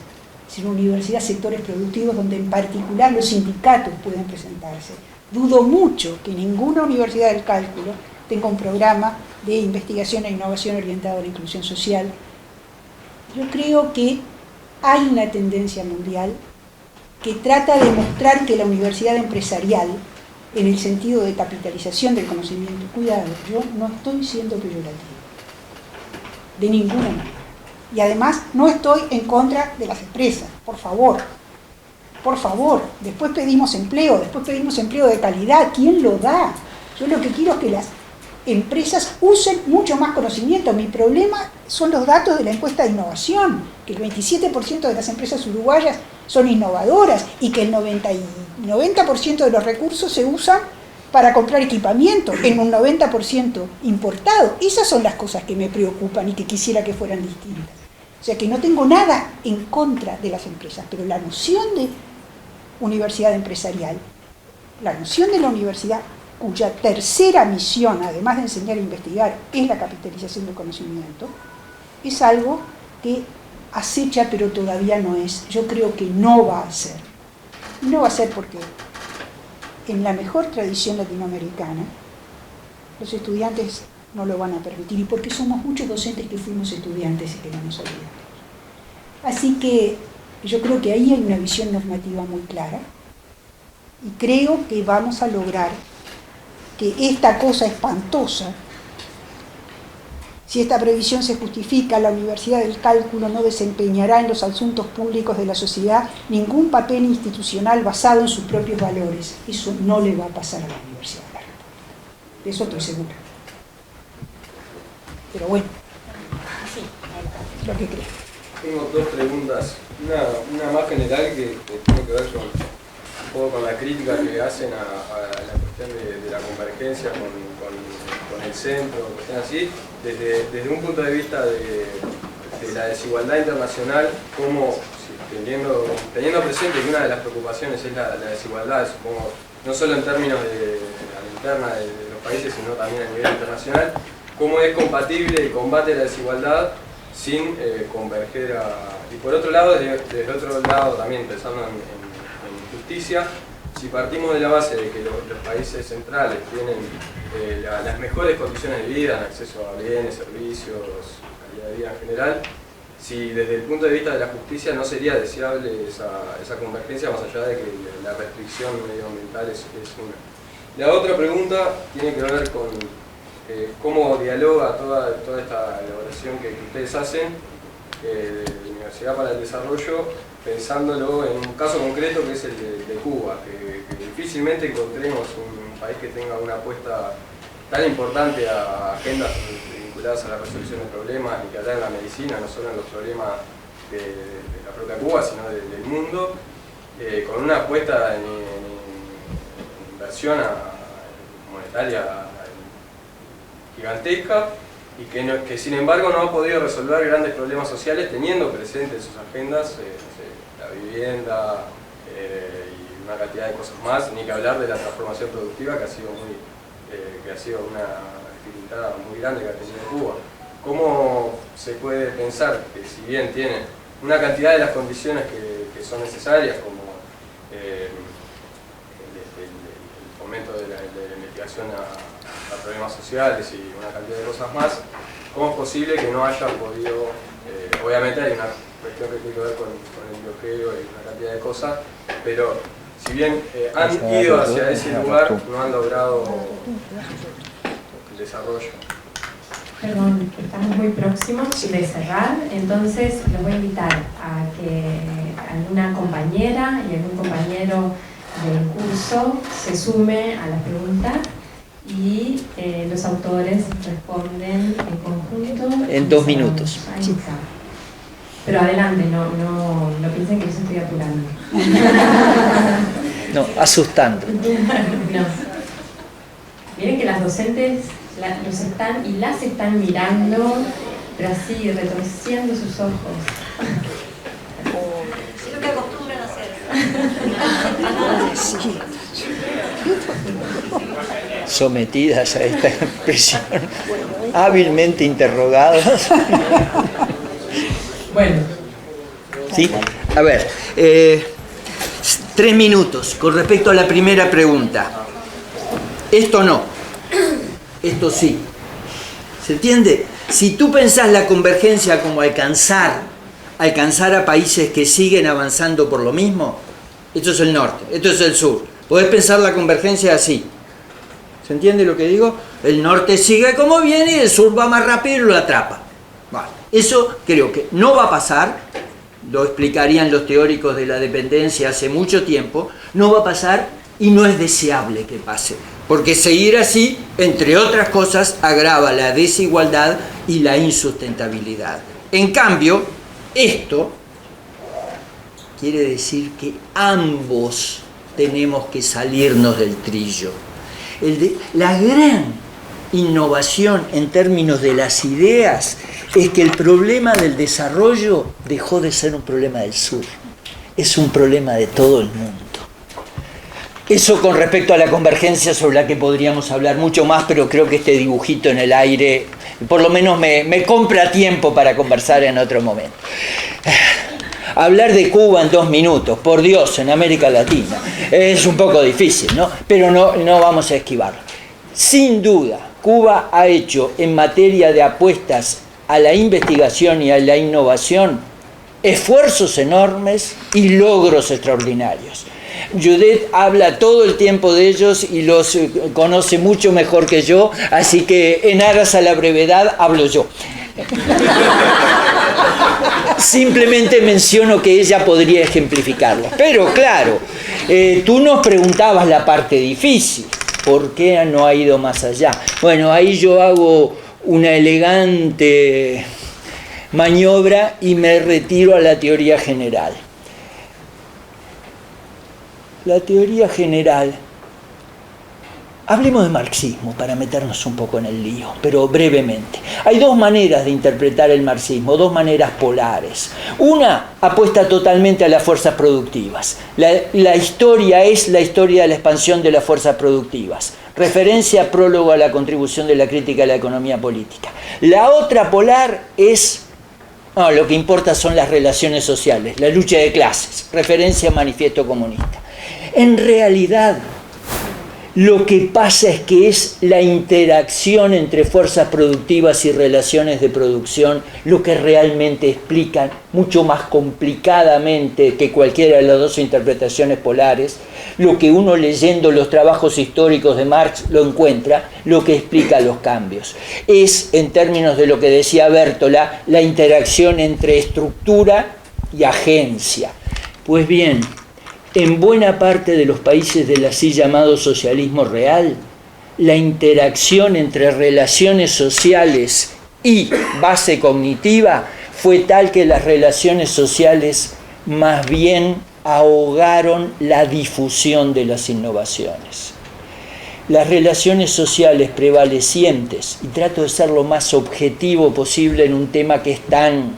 sino universidad de sectores productivos donde en particular los sindicatos pueden presentarse. Dudo mucho que ninguna universidad del cálculo tenga un programa de investigación e innovación orientado a la inclusión social. Yo creo que hay una tendencia mundial que trata de mostrar que la universidad empresarial, en el sentido de capitalización del conocimiento, cuidado, yo no estoy siendo peyorativo, de ninguna manera. Y además no estoy en contra de las empresas, por favor, después pedimos empleo de calidad, ¿quién lo da? Yo lo que quiero es que las empresas usen mucho más conocimiento. Mi problema son los datos de la encuesta de innovación, que el 27% de las empresas uruguayas son innovadoras y que el 90% de los recursos se usan para comprar equipamiento, en un 90% importado. Esas son las cosas que me preocupan y que quisiera que fueran distintas. O sea que no tengo nada en contra de las empresas, pero la noción de universidad empresarial, la noción de la universidad cuya tercera misión, además de enseñar e investigar, es la capitalización del conocimiento, es algo que acecha pero todavía no es. Yo creo que no va a ser. No va a ser porque en la mejor tradición latinoamericana los estudiantes no lo van a permitir y porque somos muchos docentes que fuimos estudiantes y que no nos olvidamos. Así que yo creo que ahí hay una visión normativa muy clara y creo que vamos a lograr que esta cosa espantosa, si esta previsión se justifica, la Universidad del Cálculo no desempeñará en los asuntos públicos de la sociedad ningún papel institucional basado en sus propios valores. Eso no le va a pasar a la Universidad del Cálculo. De eso estoy segura. Pero bueno, lo que creo. Tengo dos preguntas. Una más general que tiene que ver un poco con la crítica que hacen a la cuestión de la convergencia con el centro, cuestión así. Desde un punto de vista de la desigualdad internacional, como teniendo presente que una de las preocupaciones es la desigualdad, supongo, no solo en términos de la interna de los países, sino también a nivel internacional, cómo es compatible el combate a la desigualdad sin converger y por otro lado, desde el otro lado también pensando en justicia, si partimos de la base de que los países centrales tienen las mejores condiciones de vida, en acceso a bienes, servicios, calidad de vida en general, si desde el punto de vista de la justicia no sería deseable esa convergencia, más allá de que la restricción medioambiental es una. La otra pregunta tiene que ver con cómo dialoga toda esta elaboración que ustedes hacen de la Universidad para el Desarrollo, pensándolo en un caso concreto que es el de Cuba, que difícilmente encontremos un país que tenga una apuesta tan importante a agendas vinculadas a la resolución de problemas, ni que hablar en la medicina, no solo en los problemas de la propia Cuba, sino del mundo, con una apuesta en inversión monetaria gigantesca, y que sin embargo no ha podido resolver grandes problemas sociales teniendo presente en sus agendas la vivienda y una cantidad de cosas más, ni que hablar de la transformación productiva que ha sido una dificultad muy grande que ha tenido Cuba. ¿Cómo se puede pensar que si bien tiene una cantidad de las condiciones que son necesarias, como el fomento de la investigación a problemas sociales y una cantidad de cosas más, cómo es posible que no hayan podido, obviamente hay una cuestión que tiene que ver con el bloqueo y una cantidad de cosas, pero si bien han ido hacia ese lugar, no han logrado el desarrollo. Perdón, estamos muy próximos de cerrar, entonces los voy a invitar a que alguna compañera y algún compañero del curso se sume a la pregunta y los autores responden en conjunto. En 2 minutos. Ahí está. Pero adelante, no piensen que yo estoy apurando. No, asustando. No. Miren que las docentes los están y las están mirando, pero así, retorciendo sus ojos. Es lo que acostumbran a hacer. Sometidas a esta presión, hábilmente interrogadas. Bueno. ¿Sí? A ver, 3 minutos con respecto a la primera pregunta. Esto no, esto sí. ¿Se entiende? Si tú pensás la convergencia como alcanzar a países que siguen avanzando por lo mismo, esto es el norte, esto es el sur. Podés pensar la convergencia así. ¿Se entiende lo que digo? El norte sigue como viene y el sur va más rápido y lo atrapa. Vale. Eso creo que no va a pasar, lo explicarían los teóricos de la dependencia hace mucho tiempo, no va a pasar y no es deseable que pase. Porque seguir así, entre otras cosas, agrava la desigualdad y la insustentabilidad. En cambio, esto quiere decir que ambos tenemos que salirnos del trillo. La gran innovación en términos de las ideas es que el problema del desarrollo dejó de ser un problema del sur, es un problema de todo el mundo. Eso con respecto a la convergencia, sobre la que podríamos hablar mucho más, pero creo que este dibujito en el aire por lo menos me compra tiempo para conversar en otro momento. Hablar de Cuba en 2 minutos, por Dios, en América Latina, es un poco difícil, ¿no? Pero no vamos a esquivarlo. Sin duda, Cuba ha hecho en materia de apuestas a la investigación y a la innovación esfuerzos enormes y logros extraordinarios. Judith habla todo el tiempo de ellos y los conoce mucho mejor que yo, así que en aras a la brevedad hablo yo. Simplemente menciono que ella podría ejemplificarlo. Pero claro, tú nos preguntabas la parte difícil, ¿por qué no ha ido más allá? Bueno, ahí yo hago una elegante maniobra y me retiro a la teoría general. La teoría general, hablemos de marxismo para meternos un poco en el lío, pero brevemente. Hay dos maneras de interpretar el marxismo, dos maneras polares. Una apuesta totalmente a las fuerzas productivas. La historia es la historia de la expansión de las fuerzas productivas. Referencia, prólogo a la contribución de la crítica a la economía política. La otra polar es, no, lo que importa son las relaciones sociales, la lucha de clases. Referencia, manifiesto comunista. En realidad, lo que pasa es que es la interacción entre fuerzas productivas y relaciones de producción lo que realmente explica mucho más complicadamente que cualquiera de las dos interpretaciones polares, lo que uno leyendo los trabajos históricos de Marx lo encuentra, lo que explica los cambios. Es, en términos de lo que decía Bertola, la interacción entre estructura y agencia. Pues bien, en buena parte de los países del así llamado socialismo real, la interacción entre relaciones sociales y base cognitiva fue tal que las relaciones sociales más bien ahogaron la difusión de las innovaciones. Las relaciones sociales prevalecientes, y trato de ser lo más objetivo posible en un tema que es tan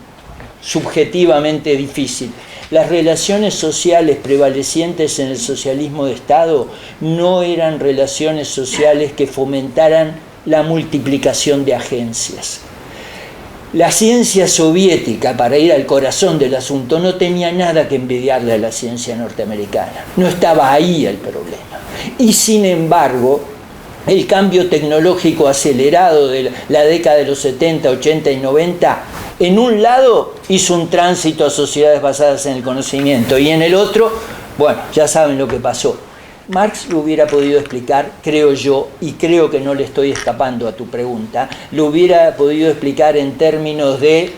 subjetivamente difícil, las relaciones sociales prevalecientes en el socialismo de Estado no eran relaciones sociales que fomentaran la multiplicación de agencias. La ciencia soviética, para ir al corazón del asunto, no tenía nada que envidiarle a la ciencia norteamericana. No estaba ahí el problema. Y sin embargo, el cambio tecnológico acelerado de la década de los 70, 80 y 90, en un lado hizo un tránsito a sociedades basadas en el conocimiento y en el otro, bueno, ya saben lo que pasó. Marx lo hubiera podido explicar, creo yo, y creo que no le estoy escapando a tu pregunta, lo hubiera podido explicar en términos de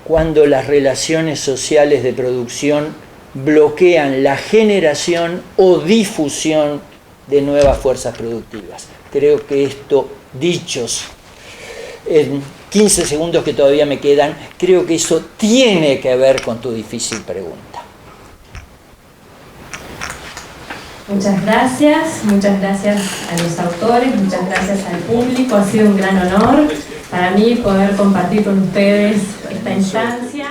cuando las relaciones sociales de producción bloquean la generación o difusión de nuevas fuerzas productivas. Creo que esto, dichos en 15 segundos que todavía me quedan, creo que eso tiene que ver con tu difícil pregunta. Muchas gracias a los autores, muchas gracias al público, ha sido un gran honor para mí poder compartir con ustedes esta instancia.